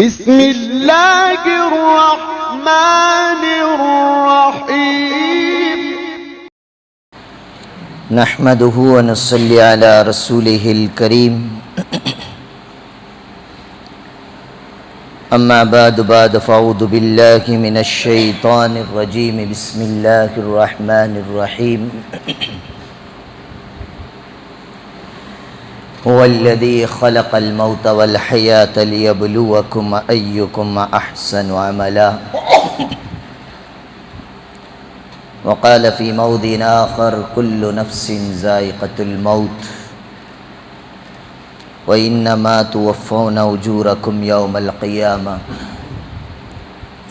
بسم اللہ الرحمن الرحیم نحمده ونصلي على رسوله الكريم اما بعد فاعوذ بالله من الشيطان الرجيم بسم الله الرحمن الرحيم هو الذي خلق الموت والحياة ليبلوكم أيكم أحسن عملا وقال في موضع آخر كل نفس ذائقة الموت وإنما توفون أجوركم يوم القيامة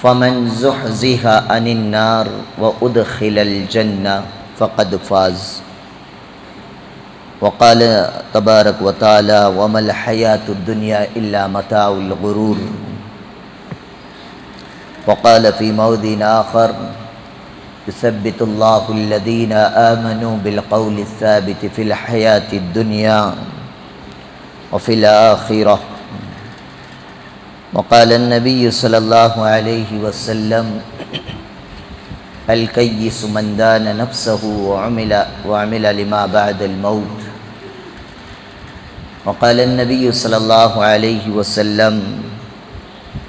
فمن زحزح عن النار وأدخل الجنة فقد فاز وقال تبارك وتعالى وما الحياة الدنيا إلا متاع الغرور وقال في موضع آخر يثبت الله الذين آمنوا بالقول الثابت في الحياة الدنيا وفي الآخرة وقال النبي صلى الله عليه وسلم الكيس من دان نفسه وعمل لما بعد الموت وقال النبي صلى الله عليه وسلم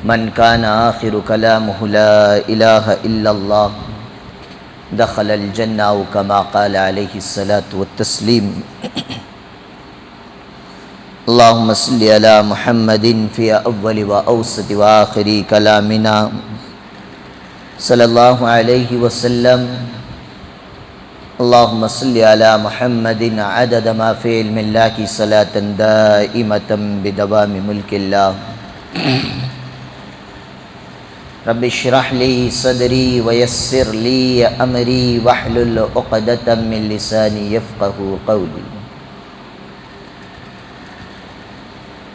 من كان آخر كلامه لا إله إلا الله دخل الجنة أو كما قال عليه الصلاة والتسليم اللهم صل على محمد في أول وأوسط وآخر كلامنا صلی اللہ علیہ وسلم اللہم صلی علی محمد عدد ما فی علم اللہ کی صلاة دائمة بدوام ملک اللہ رب اشرح لی صدری ویسر لی امری واحلل عقدۃ من لسانی یفقہوا قولی۔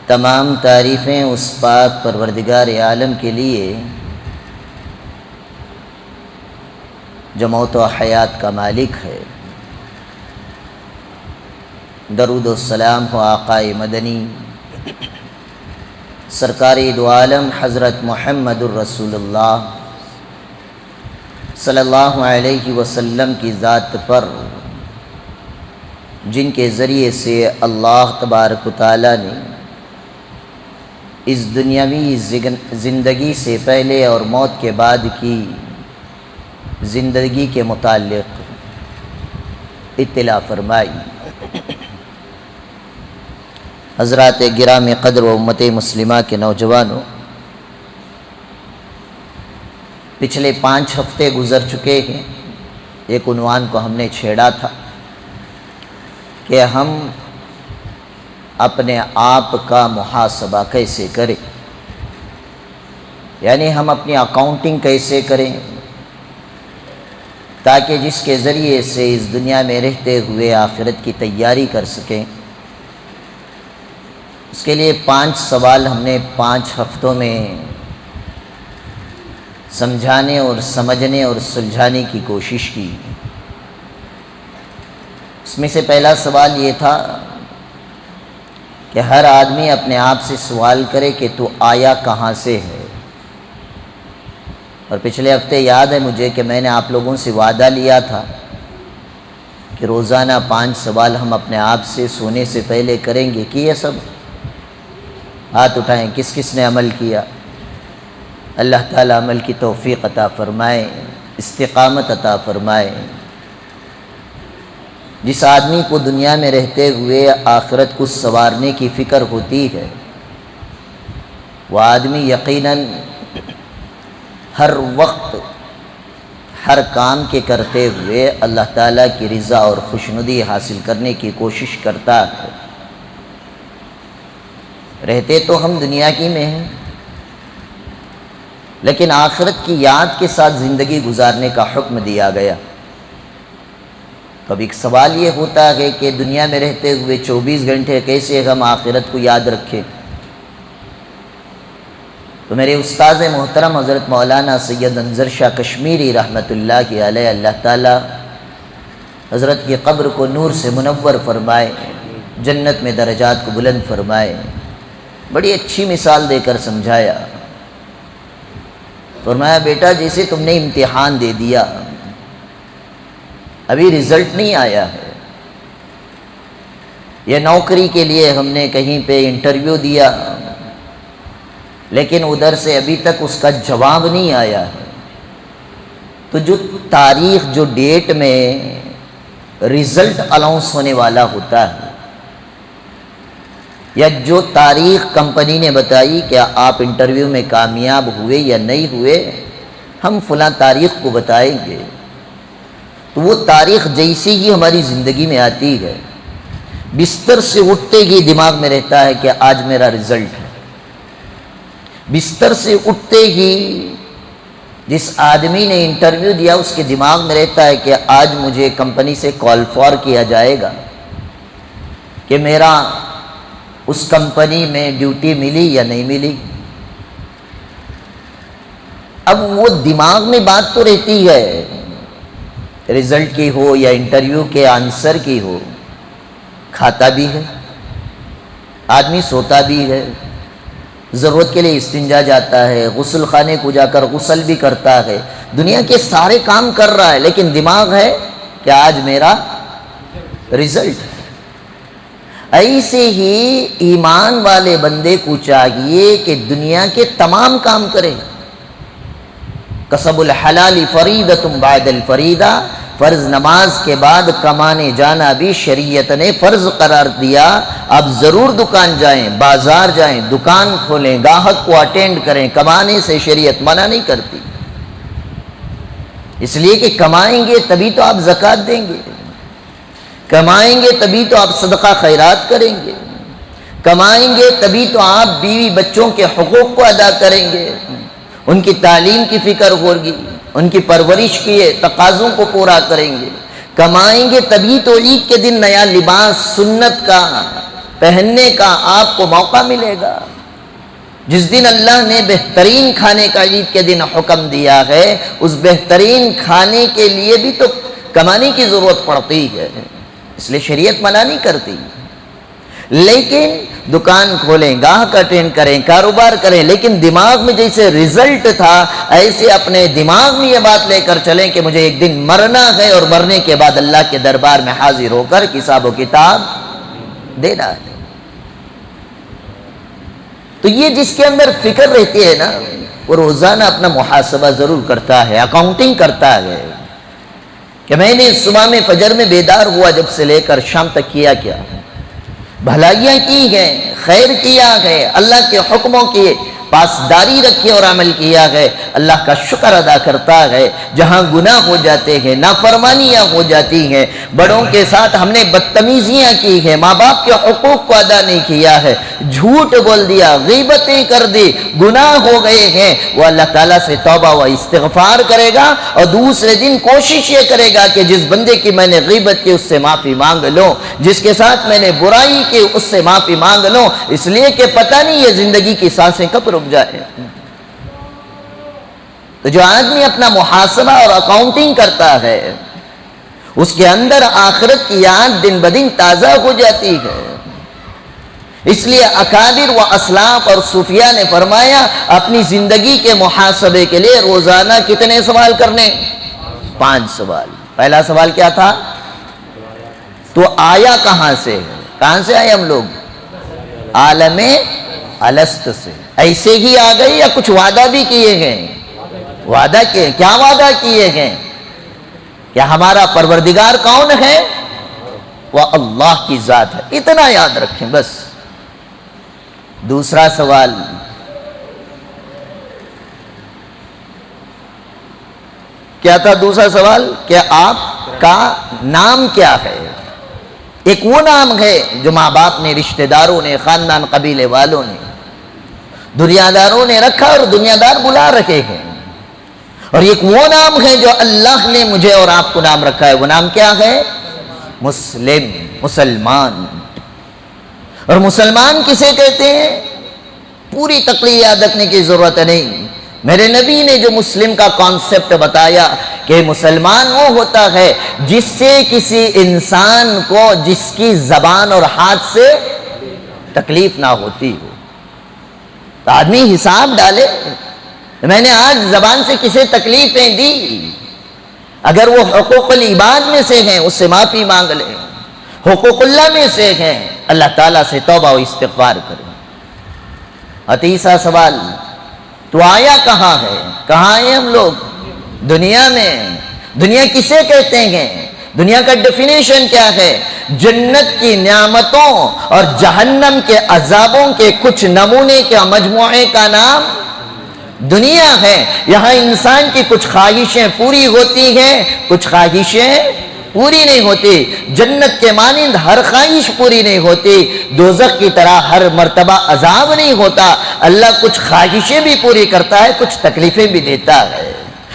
تمام تعریفیں اس پاک پروردگار عالم کے لیے جو موت و حیات کا مالک ہے۔ درود و سلام ہو آقائے مدنی سرکار دو عالم حضرت محمد الرسول اللہ صلی اللہ علیہ وسلم کی ذات پر، جن کے ذریعے سے اللہ تبارک و تعالی نے اس دنیاوی زندگی سے پہلے اور موت کے بعد کی زندگی کے متعلق اطلاع فرمائی۔ حضرات گرام قدر و امت مسلمہ کے نوجوانوں، پچھلے 5 ہفتے گزر چکے ہیں۔ ایک عنوان کو ہم نے چھیڑا تھا کہ ہم اپنے آپ کا محاسبہ کیسے کریں، یعنی ہم اپنی اکاؤنٹنگ کیسے کریں تاکہ جس کے ذریعے سے اس دنیا میں رہتے ہوئے آخرت کی تیاری کر سکیں۔ اس کے لیے 5 سوال ہم نے 5 ہفتوں میں سمجھانے اور سمجھنے اور سلجھانے کی کوشش کی۔ اس میں سے پہلا سوال یہ تھا کہ ہر آدمی اپنے آپ سے سوال کرے کہ تو آیا کہاں سے ہے۔ اور پچھلے ہفتے یاد ہے مجھے کہ میں نے آپ لوگوں سے وعدہ لیا تھا کہ روزانہ 5 سوال ہم اپنے آپ سے سونے سے پہلے کریں گے۔ کیے سب؟ ہاتھ اٹھائیں کس کس نے عمل کیا۔ اللہ تعالیٰ عمل کی توفیق عطا فرمائے، استقامت عطا فرمائے۔ جس آدمی کو دنیا میں رہتے ہوئے آخرت کو سنوارنے کی فکر ہوتی ہے، وہ آدمی یقیناً ہر وقت ہر کام کے کرتے ہوئے اللہ تعالیٰ کی رضا اور خوشنودی حاصل کرنے کی کوشش کرتا ہے۔ رہتے تو ہم دنیا کی میں ہیں، لیکن آخرت کی یاد کے ساتھ زندگی گزارنے کا حکم دیا گیا۔ تو اب ایک سوال یہ ہوتا ہے کہ دنیا میں رہتے ہوئے 24 گھنٹے کیسے ہم آخرت کو یاد رکھیں۔ تو میرے استاذ محترم حضرت مولانا سید انظر شاہ کشمیری رحمۃ اللہ کی علیہ، اللہ تعالیٰ حضرت کی قبر کو نور سے منور فرمائے، جنت میں درجات کو بلند فرمائے۔ بڑی اچھی مثال دے کر سمجھایا فرمایا بیٹا جیسے تم نے امتحان دے دیا، ابھی رزلٹ نہیں آیا ہے، یہ نوکری کے لیے ہم نے کہیں پہ انٹرویو دیا لیکن ادھر سے ابھی تک اس کا جواب نہیں آیا ہے، تو جو تاریخ، جو ڈیٹ میں رزلٹ اناؤنس ہونے والا ہوتا ہے، یا جو تاریخ کمپنی نے بتائی کہ آپ انٹرویو میں کامیاب ہوئے یا نہیں ہوئے، ہم فلاں تاریخ کو بتائیں گے، تو وہ تاریخ جیسی ہی ہماری زندگی میں آتی ہے، بستر سے اٹھتے ہی دماغ میں رہتا ہے کہ آج میرا رزلٹ ہے۔ بستر سے اٹھتے ہی جس آدمی نے انٹرویو دیا اس کے دماغ میں رہتا ہے کہ آج مجھے کمپنی سے کال فار کیا جائے گا کہ میرا اس کمپنی میں ڈیوٹی ملی یا نہیں ملی۔ اب وہ دماغ میں بات تو رہتی ہے، رزلٹ کی ہو یا انٹرویو کے آنسر کی ہو، کھاتا بھی ہے، آدمی سوتا بھی ہے، ضرورت کے لیے استنجا جاتا ہے، غسل خانے کو جا کر غسل بھی کرتا ہے، دنیا کے سارے کام کر رہا ہے، لیکن دماغ ہے کہ آج میرا رزلٹ ہے۔ ایسے ہی ایمان والے بندے کو چاہیے کہ دنیا کے تمام کام کرے۔ کسب الحلال فریضۃ بعد الفریضہ، فرض نماز کے بعد کمانے جانا بھی شریعت نے فرض قرار دیا۔ آپ ضرور دکان جائیں، بازار جائیں، دکان کھولیں، گاہک کو اٹینڈ کریں، کمانے سے شریعت منع نہیں کرتی، اس لیے کہ کمائیں گے تبھی تو آپ زکوٰۃ دیں گے، کمائیں گے تبھی تو آپ صدقہ خیرات کریں گے، کمائیں گے تبھی تو آپ بیوی بچوں کے حقوق کو ادا کریں گے، ان کی تعلیم کی فکر ہوگی، ان کی پرورش کے تقاضوں کو پورا کریں گے، کمائیں گے تبھی تو عید کے دن نیا لباس سنت کا پہننے کا آپ کو موقع ملے گا۔ جس دن اللہ نے بہترین کھانے کا عید کے دن حکم دیا ہے، اس بہترین کھانے کے لیے بھی تو کمانے کی ضرورت پڑتی ہے، اس لیے شریعت منع نہیں کرتی۔ لیکن دکان کھولیں، گاہک اٹینڈ کریں، کاروبار کریں، لیکن دماغ میں جیسے رزلٹ تھا ایسے اپنے دماغ میں یہ بات لے کر چلیں کہ مجھے ایک دن مرنا ہے اور مرنے کے بعد اللہ کے دربار میں حاضر ہو کر حساب و کتاب دینا ہے۔ تو یہ جس کے اندر فکر رہتی ہے نا، وہ روزانہ اپنا محاسبہ ضرور کرتا ہے، اکاؤنٹنگ کرتا ہے کہ میں نے صبح میں فجر میں بیدار ہوا جب سے لے کر شام تک کیا کیا، بھلائیاں کی ہیں، خیر کیا ہے، اللہ کے حکموں کی پاسداری رکھی اور عمل کیا ہے، اللہ کا شکر ادا کرتا ہے۔ جہاں گناہ ہو جاتے ہیں، نافرمانیاں ہو جاتی ہیں، بڑوں کے ساتھ ہم نے بدتمیزیاں کی ہیں، ماں باپ کے حقوق کو ادا نہیں کیا ہے، جھوٹ بول دیا، غیبتیں کر دی، گناہ ہو گئے ہیں، وہ اللہ تعالیٰ سے توبہ و استغفار کرے گا اور دوسرے دن کوشش یہ کرے گا کہ جس بندے کی میں نے غیبت کی اس سے معافی مانگ لوں، جس کے ساتھ میں نے برائی کی اس سے معافی مانگ لوں، اس لیے کہ پتہ نہیں یہ زندگی کی سانسیں کب رک جائے۔ تو جو آدمی اپنا محاسبہ اور اکاؤنٹنگ کرتا ہے اس کے اندر آخرت کی یاد دن بدن تازہ ہو جاتی ہے۔ اس لیے اکابر و اسلاف اور صوفیاء نے فرمایا اپنی زندگی کے محاسبے کے لیے روزانہ کتنے سوال کرنے؟ 5 سوال۔ پہلا سوال کیا تھا؟ تو آیا کہاں سے؟ کہاں سے آئے ہم لوگ؟ عالم الست سے۔ ایسے ہی آ گئے یا کچھ وعدہ بھی کیے ہیں؟ وعدہ کیے۔ کیا وعدہ کیے ہیں؟ کہ ہمارا پروردگار کون ہے؟ وہ اللہ کی ذات ہے، اتنا یاد رکھیں بس۔ دوسرا سوال، کیا تھا دوسرا سوال؟ کہ آپ کا نام کیا ہے؟ ایک وہ نام ہے جو ماں باپ نے، رشتہ داروں نے، خاندان قبیلے والوں نے، دنیا داروں نے رکھا اور دنیا دار بلا رکھے ہیں، اور ایک وہ نام ہے جو اللہ نے مجھے اور آپ کو نام رکھا ہے۔ وہ نام کیا ہے؟ مسلم، مسلمان۔ اور مسلمان کسے کہتے ہیں؟ پوری تقریر یاد رکھنے کی ضرورت نہیں، میرے نبی نے جو مسلم کا کانسیپٹ بتایا کہ مسلمان وہ ہوتا ہے جس سے کسی انسان کو جس کی زبان اور ہاتھ سے تکلیف نہ ہوتی ہو۔ تو آدمی حساب ڈالے میں نے آج زبان سے کسے تکلیفیں دی، اگر وہ حقوق العباد میں سے ہیں اس سے معافی مانگ لیں، حقوق اللہ میں سے ہیں اللہ تعالیٰ سے توبہ و استغفار کریں۔ اور تیسرا سوال، تو آیا کہاں ہے؟ کہاں ہیں ہم لوگ؟ دنیا میں۔ دنیا کسے کہتے ہیں؟ دنیا کا ڈیفینیشن کیا ہے؟ جنت کی نعمتوں اور جہنم کے عذابوں کے کچھ نمونے کے مجموعے کا نام دنیا ہے۔ یہاں انسان کی کچھ خواہشیں پوری ہوتی ہیں، کچھ خواہشیں پوری نہیں ہوتی۔ جنت کے مانند ہر خواہش پوری نہیں ہوتی، دوزخ کی طرح ہر مرتبہ عذاب نہیں ہوتا۔ اللہ کچھ خواہشیں بھی پوری کرتا ہے، کچھ تکلیفیں بھی دیتا ہے۔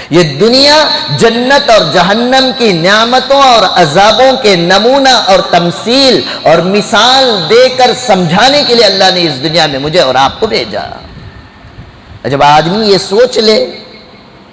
یہ دنیا جنت اور جہنم کی نعمتوں اور عذابوں کے نمونہ اور تمثیل اور مثال دے کر سمجھانے کے لیے اللہ نے اس دنیا میں مجھے اور آپ کو بھیجا۔ جب آدمی یہ سوچ لے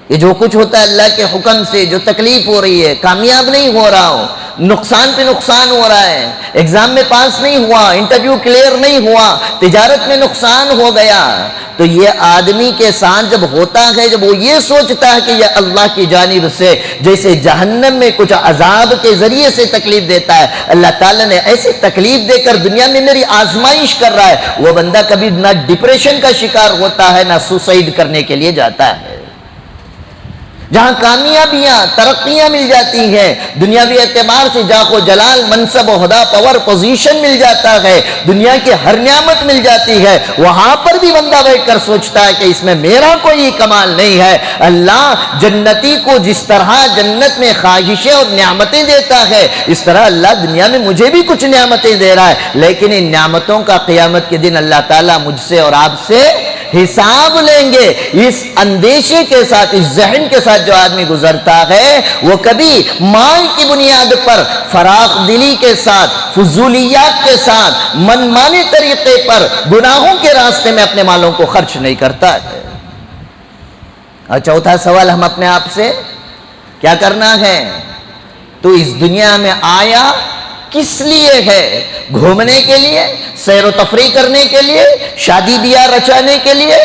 کہ جو کچھ ہوتا ہے اللہ کے حکم سے، جو تکلیف ہو رہی ہے، کامیاب نہیں ہو رہا ہو، نقصان پہ نقصان ہو رہا ہے، ایگزام میں پاس نہیں ہوا، انٹرویو کلیئر نہیں ہوا، تجارت میں نقصان ہو گیا، تو یہ آدمی کے ساتھ جب ہوتا ہے، جب وہ یہ سوچتا ہے کہ یہ اللہ کی جانب سے جیسے جہنم میں کچھ عذاب کے ذریعے سے تکلیف دیتا ہے، اللہ تعالیٰ نے ایسے تکلیف دے کر دنیا میں میری آزمائش کر رہا ہے، وہ بندہ کبھی نہ ڈپریشن کا شکار ہوتا ہے، نہ سوسائڈ کرنے کے لیے جاتا ہے۔ جہاں کامیابیاں ترقیاں مل جاتی ہیں، دنیاوی اعتبار سے جاہ و جلال، منصب و عہدہ، پاور، پوزیشن مل جاتا ہے، دنیا کی ہر نعمت مل جاتی ہے، وہاں پر بھی بندہ بیٹھ کر سوچتا ہے کہ اس میں میرا کوئی کمال نہیں ہے۔ اللہ جنتی کو جس طرح جنت میں خواہشیں اور نعمتیں دیتا ہے، اس طرح اللہ دنیا میں مجھے بھی کچھ نعمتیں دے رہا ہے، لیکن ان نعمتوں کا قیامت کے دن اللہ تعالیٰ مجھ سے اور آپ سے حساب لیں گے۔ اس اندیشے کے ساتھ، اس ذہن کے ساتھ جو آدمی گزرتا ہے، وہ کبھی مال کی بنیاد پر فراخ دلی کے ساتھ، فضولیات کے ساتھ، منمانے طریقے پر گناہوں کے راستے میں اپنے مالوں کو خرچ نہیں کرتا ہے۔ اور چوتھا سوال ہم اپنے آپ سے کیا کرنا ہے؟ تو اس دنیا میں آیا کس لیے ہے؟ گھومنے کے لیے، سیر و تفریح کرنے کے لیے، شادی بیاہ رچانے کے لیے،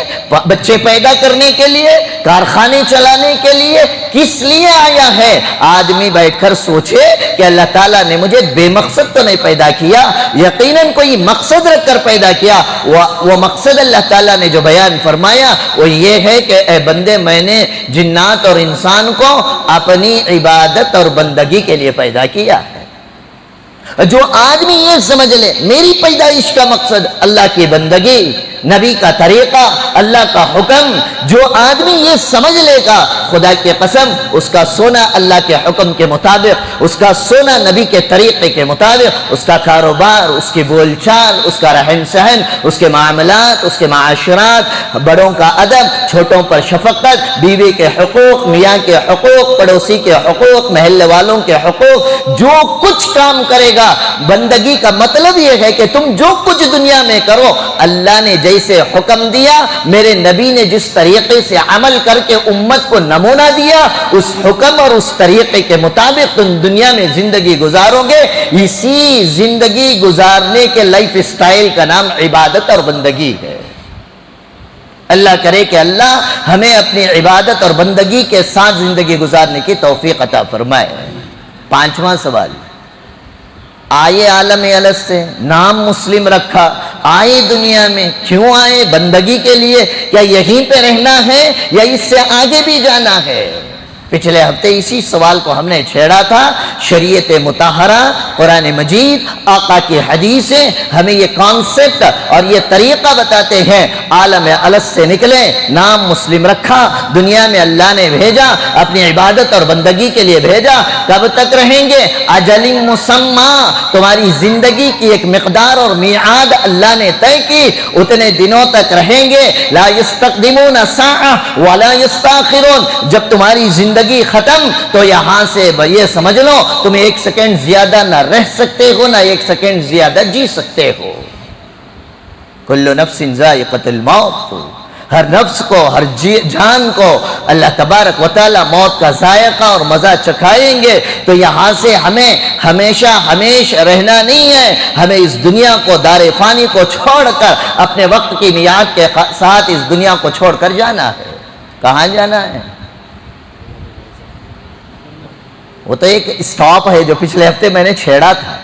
بچے پیدا کرنے کے لیے، کارخانے چلانے کے لیے، کس لیے آیا ہے؟ آدمی بیٹھ کر سوچے کہ اللہ تعالیٰ نے مجھے بے مقصد تو نہیں پیدا کیا، یقیناً کوئی مقصد رکھ کر پیدا کیا۔ وہ مقصد اللہ تعالیٰ نے جو بیان فرمایا وہ یہ ہے کہ اے بندے، میں نے جنات اور انسان کو اپنی عبادت اور بندگی کے لیے پیدا کیا ہے۔ جو آدمی یہ سمجھ لے میری پیدائش کا مقصد اللہ کی بندگی، نبی کا طریقہ، اللہ کا حکم، جو آدمی یہ سمجھ لے گا، خدا کی قسم اس کا سونا اللہ کے حکم کے مطابق، اس کا سونا نبی کے طریقے کے مطابق، اس کا کاروبار، اس کی بول چال، اس کا رہن سہن، اس کے معاملات، اس کے معاشرات، بڑوں کا ادب، چھوٹوں پر شفقت، بیوی کے حقوق، میاں کے حقوق، پڑوسی کے حقوق، محلے والوں کے حقوق، جو کچھ کام کرے گا، بندگی کا مطلب یہ ہے کہ تم جو کچھ دنیا میں کرو، اللہ نے جیسے حکم دیا، میرے نبی نے جس طریقے سے عمل کر کے امت کو نمونہ دیا، اس حکم اور اس طریقے کے مطابق تم دنیا میں زندگی گزارو گے۔ اسی زندگی گزارنے کے لائف سٹائل کا نام عبادت اور بندگی ہے۔ اللہ کرے کہ اللہ ہمیں اپنی عبادت اور بندگی کے ساتھ زندگی گزارنے کی توفیق عطا فرمائے۔ پانچواں سوال، آئے عالم الست سے، نام مسلم رکھا، آئے دنیا میں، کیوں آئے؟ بندگی کے لیے؟ کیا یہیں پہ رہنا ہے یا اس سے آگے بھی جانا ہے؟ پچھلے ہفتے اسی سوال کو ہم نے چھیڑا تھا۔ شریعت مطہرہ، قرآن مجید، آقا کی حدیثیں ہمیں یہ کانسیپٹ اور یہ طریقہ بتاتے ہیں۔ عالم الست سے نکلے، نام مسلم رکھا، دنیا میں اللہ نے بھیجا، اپنی عبادت اور بندگی کے لیے بھیجا۔ کب تک رہیں گے؟ اجل مسمى، تمہاری زندگی کی ایک مقدار اور میعاد اللہ نے طے کی، اتنے دنوں تک رہیں گے۔ لا يستقدمون ساعة ولا يستاخرون، جب تمہاری زندگی ختم تو یہاں سے یہ سمجھ لو تم ایک سیکنڈ زیادہ نہ رہ سکتے ہو، نہ ایک سیکنڈ زیادہ جی سکتے ہو۔ کل نفس ذائقۃ الموت، ہر نفس کو، ہر جان کو اللہ تبارک و تعالی موت کا ذائقہ اور مزہ چکھائیں گے۔ تو یہاں سے ہمیں ہمیشہ رہنا نہیں ہے، ہمیں اس دنیا کو، دار فانی کو چھوڑ کر اپنے وقت کی میعاد کے ساتھ اس دنیا کو چھوڑ کر جانا ہے۔ کہاں جانا ہے؟ وہ تو ایک اسٹاپ ہے جو پچھلے ہفتے میں نے چھیڑا تھا.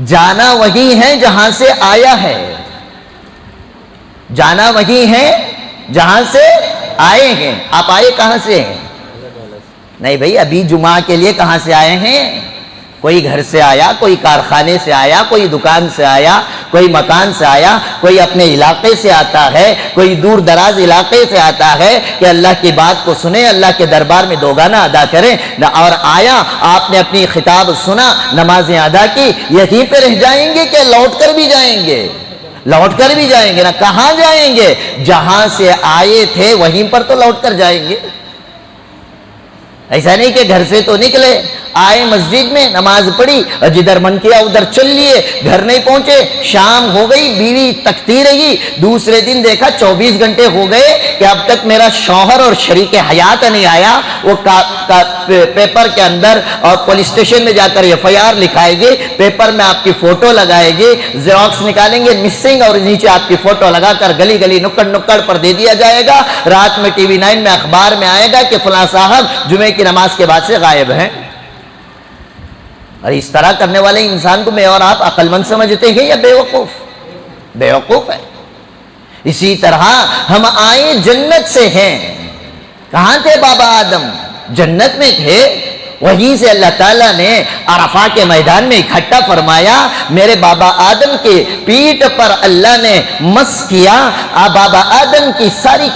جانا وہی ہے جہاں سے آیا ہے. جانا وہی ہے جہاں سے آئے ہیں. آپ آئے کہاں سے ہیں؟ نہیں بھئی، ابھی جمعہ کے لیے کہاں سے آئے ہیں؟ کوئی گھر سے آیا، کوئی کارخانے سے آیا، کوئی دکان سے آیا، کوئی مکان سے آیا، کوئی اپنے علاقے سے آتا ہے، کوئی دور دراز علاقے سے آتا ہے کہ اللہ کی بات کو سنیں، اللہ کے دربار میں دوگانا ادا کریں. اور آیا، آپ نے اپنی خطاب سنا، نمازیں ادا کی، یہیں پہ رہ جائیں گے کہ لوٹ کر بھی جائیں گے؟ لوٹ کر بھی جائیں گے نا. کہاں جائیں گے؟ جہاں سے آئے تھے وہیں پر تو لوٹ کر جائیں گے. ایسا نہیں کہ گھر سے تو نکلے، آئے مسجد میں، نماز پڑھی، جدھر من کیا ادھر چل لیے، گھر نہیں پہنچے، شام ہو گئی، بیوی تکتی رہی، دوسرے دن دیکھا 24 گھنٹے ہو گئے کہ اب تک میرا شوہر اور شریک حیات نہیں آیا. وہ پیپر کے اندر اور پولیس اسٹیشن میں جا کر FIR لکھائے گی، پیپر میں آپ کی فوٹو لگائے گی، زیروکس نکالیں گے مسنگ، اور نیچے آپ کی فوٹو لگا کر گلی گلی نکڑ نکڑ پر دے دیا جائے گا. رات میں TV 9 میں اخبار میں آئے گا کہ فلاں صاحب جمعے کی نماز کے بعد سے غائب ہیں. اور اس طرح کرنے والے انسان کو میں اور آپ عقل مند سمجھتے ہیں یا بیوقوف؟ بیوقوف ہے. اسی طرح ہم آئے جنت سے ہیں. کہاں تھے بابا آدم؟ جنت میں تھے. وہیں سے اللہ تعالیٰ نے عرفہ کے میدان میں اکٹھا فرمایا. میرے بابا آدم کے پیٹھ پر اللہ نے مس کیا. بابا آدم کی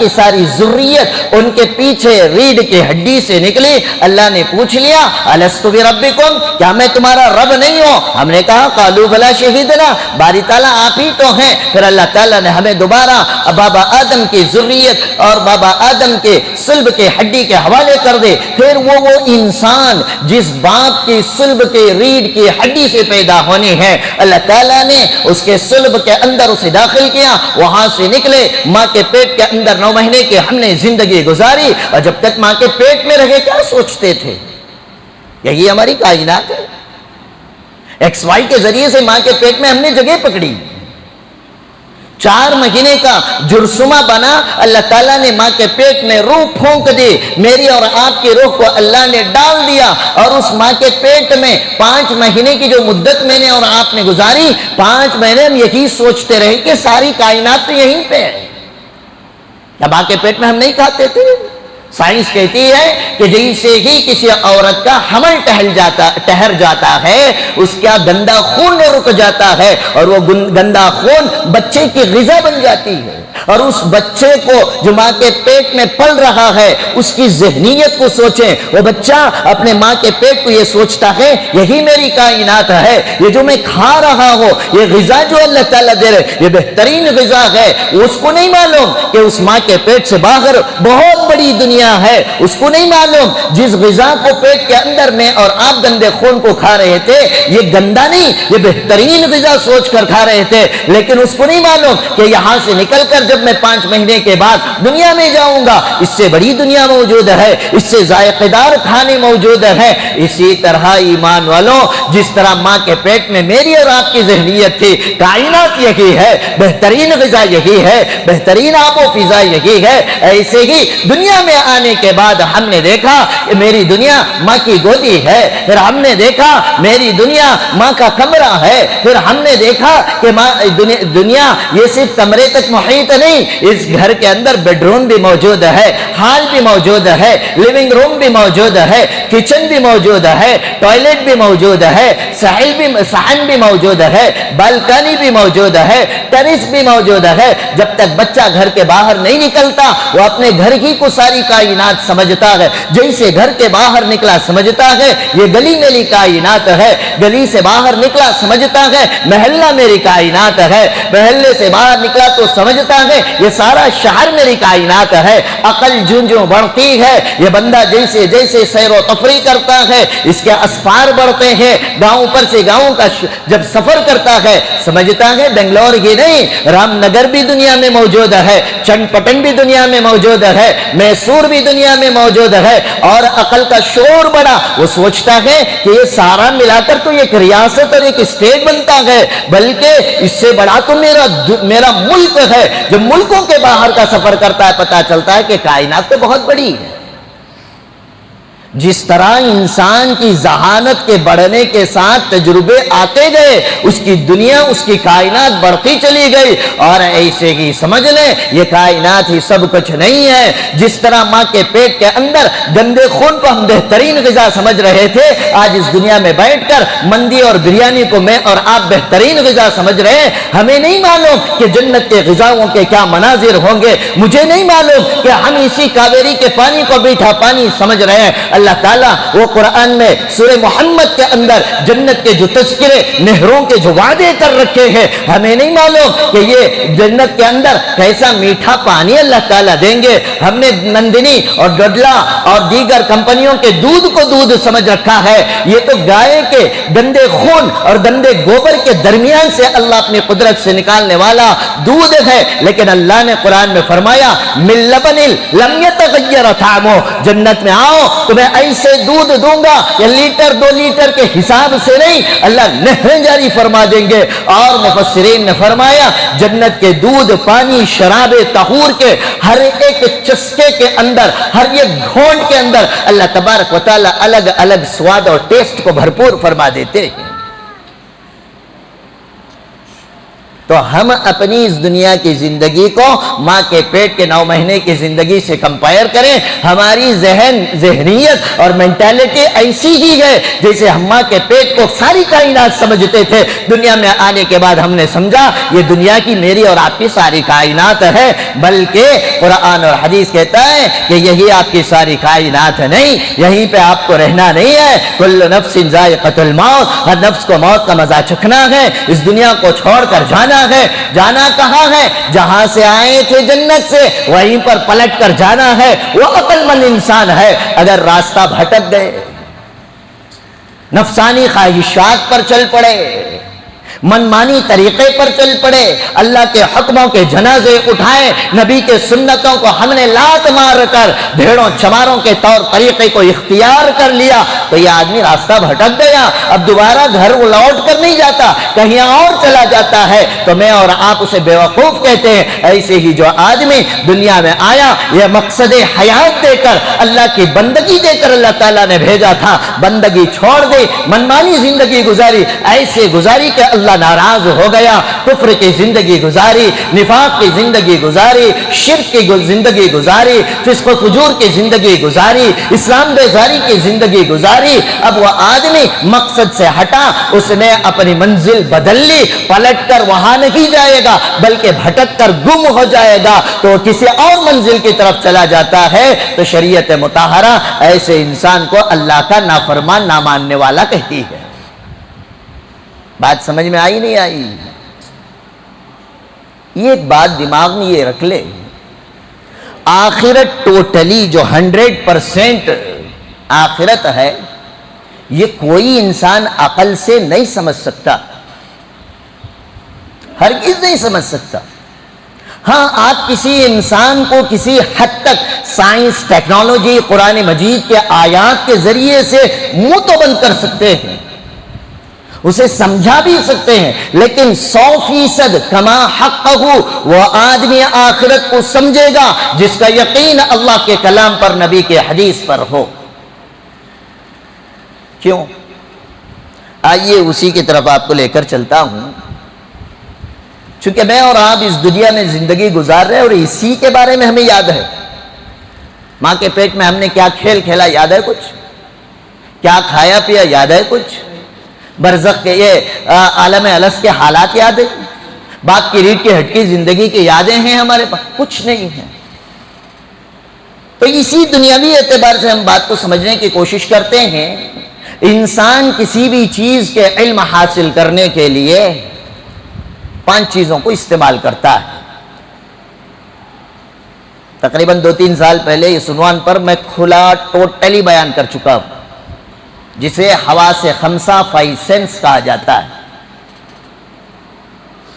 ساری ذریت ان کے پیچھے ریڑھ کی ہڈی سے نکلی. اللہ نے پوچھ لیا الستو بربکم، کیا میں تمہارا رب نہیں ہوں؟ ہم نے کہا قالوا بلا شہیدنا، باری تعالیٰ آپ ہی تو ہیں. پھر اللہ تعالیٰ نے ہمیں دوبارہ بابا آدم کی ذریت اور بابا آدم کے صلب کے ہڈی کے حوالے کر دے. پھر وہ انسان جس باپ کی صلب کے ریڑھ کی ہڈی سے پیدا ہونی ہے، اللہ تعالیٰ نے اس کے صلب کے اندر اسے داخل کیا. وہاں سے نکلے، ماں کے پیٹ کے اندر 9 مہینے کی ہم نے زندگی گزاری. اور جب تک ماں کے پیٹ میں رہے کیا سوچتے تھے؟ یہی ہماری کائنات ہے. XY کے ذریعے سے ماں کے پیٹ میں ہم نے جگہ پکڑی. 4 مہینے کا جرثومہ بنا. اللہ تعالیٰ نے ماں کے پیٹ میں روح پھونک دی. میری اور آپ کی روح کو اللہ نے ڈال دیا. اور اس ماں کے پیٹ میں 5 مہینے کی جو مدت میں نے اور آپ نے گزاری، 5 مہینے ہم یہی سوچتے رہے کہ ساری کائنات تو یہیں پہ ہے. کیا ماں کے پیٹ میں ہم نہیں کھاتے تھے؟ سائنس کہتی ہے کہ جیسے ہی کسی عورت کا حمل ٹہر جاتا ہے، اس کا گندا خون رک جاتا ہے، اور وہ گندا خون بچے کی غذا بن جاتی ہے. اور اس بچے کو جو ماں کے پیٹ میں پل رہا ہے، اس کی ذہنیت کو سوچیں. وہ بچہ اپنے ماں کے پیٹ کو یہ سوچتا ہے یہی میری کائنات ہے، یہ جو میں کھا رہا ہوں، یہ غذا جو اللہ تعالیٰ دے رہے یہ بہترین غذا ہے. اس کو نہیں معلوم کہ اس ماں کے پیٹ سے باہر بہت بڑی دنیا ہے. اس کو نہیں معلوم جس غذا کو پیٹ کے اندر میں اور آپ گندے خون کو کھا رہے تھے، یہ گندا نہیں، یہ بہترین غذا سوچ کر کھا رہے تھے. لیکن اس کو نہیں معلوم کہ یہاں سے نکل کر جب میں 5 مہینے کے بعد دنیا میں جاؤں گا، اس سے بڑی دنیا موجود ہے، اس سے ذائقہ دار کھانے موجود ہے. اسی طرح ایمان والوں، جس طرح ماں کے پیٹ میں میری اور آپ کی ذہنیت تھی، کائنات یہی ہے، بہترین غذا یہی ہے، بہترین آب و فضا یہی ہے، ایسے ہی دنیا میں آنے کے بعد ہم نے دیکھا کہ میری دنیا ماں کی گودی ہے. پھر ہم نے دیکھا میری دنیا ماں کا کمرہ ہے. پھر ہم نے دیکھا کہ دنیا یہ صرف کمرے تک محیط نہیں، اس گھر کے اندر بیڈ روم بھی موجود ہے، ہال بھی موجود ہے، لیونگ روم بھی موجود ہے، کچن بھی موجود ہے، ٹوائلٹ بھی موجود ہے، صحن بھی موجود ہے، بالکنی بھی موجود ہے، ٹیرس بھی موجود ہے. جب تک بچہ گھر کے باہر نہیں نکلتا، وہ اپنے گھر ہی کو ساری کائنات سمجھتا ہے. جیسے گھر کے باہر نکلا سمجھتا ہے یہ گلی میری کائنات ہے، گلی سے باہر نکلا سمجھتا ہے محلہ میری کائنات ہے، محلے سے باہر نکلا تو سمجھتا ہے یہ سارا شہر میری کائنات ہے. عقل جوں بڑھتی ہے، یہ بندہ جیسے جیسے سیر و تفریح کرتا ہے، اس کے اسفار بڑھتے ہیں. گاؤں پر سے گاؤں کا جب سفر کرتا ہے سمجھتا ہے بنگلور ہی نہیں، رام نگر بھی دنیا میں موجود ہے، چن پٹن بھی دنیا میں موجود ہے، میسور شعور بھی دنیا میں موجود ہے اور عقل کا شعور بڑا، وہ سوچتا ہے کہ یہ سارا ملا کر تو ایک ریاست اور ایک اسٹیٹ بنتا ہے، بلکہ اس سے بڑا تو میرا ملک ہے۔ جب ملکوں کے باہر کا سفر کرتا ہے پتہ چلتا ہے کہ کائنات تو بہت بڑی ہے۔ جس طرح انسان کی ذہانت کے بڑھنے کے ساتھ تجربے آتے گئے، اس کی دنیا، اس کی کائنات بڑھتی چلی گئی، اور ایسے ہی سمجھ لیں یہ کائنات ہی سب کچھ نہیں ہے۔ جس طرح ماں کے پیٹ کے اندر گندے خون کو ہم بہترین غذا سمجھ رہے تھے، آج اس دنیا میں بیٹھ کر مندی اور بریانی کو میں اور آپ بہترین غذا سمجھ رہے ہیں۔ ہمیں نہیں معلوم کہ جنت کے غذاؤں کے کیا مناظر ہوں گے، مجھے نہیں معلوم کہ ہم اسی کاویری کے پانی کو میٹھا پانی سمجھ رہے ہیں۔ اللہ تعالیٰ وہ قرآن میں سورہ محمد کے اندر جنت کے جو تذکرے، نہروں کے جو وعدے کر رکھے ہیں، ہمیں نہیں معلوم کہ یہ جنت کے اندر کیسا میٹھا پانی اللہ تعالیٰ دیں گے۔ ہم نے نندنی اور ڈڈلا اور دیگر کمپنیوں کے دودھ کو دودھ سمجھ رکھا ہے، یہ تو گائے کے گندے خون اور گندے گوبر کے درمیان سے اللہ اپنی قدرت سے نکالنے والا دودھ ہے۔ لیکن اللہ نے قرآن میں فرمایا من لبن لم يتغیر طعمہ، جنت میں آؤ تمہیں ایسے دودھ دوں گا، یا لیٹر 2 لیٹر کے حساب سے نہیں، اللہ نہریں جاری فرما دیں گے۔ اور مفسرین نے فرمایا جنت کے دودھ، پانی، شراب طہور کے ہر ایک چسکے کے اندر، ہر ایک گھونٹ کے اندر اللہ تبارک و تعالی الگ الگ سواد اور ٹیسٹ کو بھرپور فرما دیتے ہیں۔ تو ہم اپنی اس دنیا کی زندگی کو ماں کے پیٹ کے 9 مہینے کی زندگی سے کمپائر کریں، ہماری ذہنیت اور مینٹالٹی ایسی ہی ہے جیسے ہم ماں کے پیٹ کو ساری کائنات سمجھتے تھے۔ دنیا میں آنے کے بعد ہم نے سمجھا یہ دنیا کی میری اور آپ کی ساری کائنات ہے، بلکہ قرآن اور حدیث کہتا ہے کہ یہی آپ کی ساری کائنات نہیں، یہیں پہ آپ کو رہنا نہیں ہے۔ کل نفس ذائقۃ الموت، ہر نفس کو موت کا مزہ چکھنا ہے، اس دنیا کو چھوڑ کر جانا ہے۔ جانا کہاں ہے؟ جہاں سے آئے تھے جنت سے، وہیں پر پلٹ کر جانا ہے۔ وہ عقل مند انسان ہے اگر راستہ بھٹک گئے، نفسانی خواہشات پر چل پڑے، منمانی طریقے پر چل پڑے، اللہ کے حکموں کے جنازے اٹھائے، نبی کے سنتوں کو ہم نے لات مار کر بھیڑوں چماروں کے طور طریقے کو اختیار کر لیا، تو یہ آدمی راستہ بھٹک گیا، اب دوبارہ گھر لوٹ کر نہیں جاتا، کہیں اور چلا جاتا ہے، تو میں اور آپ اسے بیوقوف کہتے ہیں۔ ایسے ہی جو آدمی دنیا میں آیا یہ مقصد حیات دے کر، اللہ کی بندگی دے کر اللہ تعالیٰ نے بھیجا تھا، بندگی چھوڑ دی، منمانی زندگی گزاری، ایسے گزاری کہ اللہ ناراض ہو گیا، کفر کی زندگی گزاری، نفاق کی زندگی گزاری، شرک کی زندگی گزاری، فسق و فجور کی زندگی گزاری، اسلام بیزاری کی زندگی گزاری۔ اب وہ آدمی مقصد سے ہٹا، اس نے اپنی منزل بدل لی، پلٹ کر وہاں نہیں جائے گا بلکہ بھٹک کر گم ہو جائے گا، تو کسی اور منزل کی طرف چلا جاتا ہے۔ تو شریعت مطہرہ ایسے انسان کو اللہ کا نافرمان نہ ماننے والا کہتی ہے۔ بات سمجھ میں آئی نہیں آئی؟ یہ ایک بات دماغ میں یہ رکھ لے، آخرت ٹوٹلی جو 100% آخرت ہے، یہ کوئی انسان عقل سے نہیں سمجھ سکتا، ہرگز نہیں سمجھ سکتا۔ ہاں آپ کسی انسان کو کسی حد تک سائنس، ٹیکنالوجی، قرآن مجید کے آیات کے ذریعے سے منہ تو بند کر سکتے ہیں، اسے سمجھا بھی سکتے ہیں، لیکن 100% کما حقہ وہ آدمی آخرت کو سمجھے گا جس کا یقین اللہ کے کلام پر، نبی کے حدیث پر ہو۔ کیوں؟ آئیے اسی کی طرف آپ کو لے کر چلتا ہوں۔ چونکہ میں اور آپ اس دنیا میں زندگی گزار رہے ہیں اور اسی کے بارے میں ہمیں یاد ہے، ماں کے پیٹ میں ہم نے کیا کھیل کھیلا یاد ہے کچھ؟ کیا کھایا پیا یاد ہے کچھ؟ برزخ کے یہ عالم الست کے حالات یاد ہیں؟ باپ کی ریڑھ کی ہڈی زندگی کی یادیں ہیں ہمارے پاس؟ کچھ نہیں ہے۔ تو اسی دنیاوی اعتبار سے ہم بات کو سمجھنے کی کوشش کرتے ہیں۔ انسان کسی بھی چیز کے علم حاصل کرنے کے لیے 5 چیزوں کو استعمال کرتا ہے۔ تقریباً 2-3 سال پہلے اس عنوان پر میں کھلا ٹوٹلی بیان کر چکا ہوں، جسے حواس خمسہ 5 سینس کہا جاتا ہے۔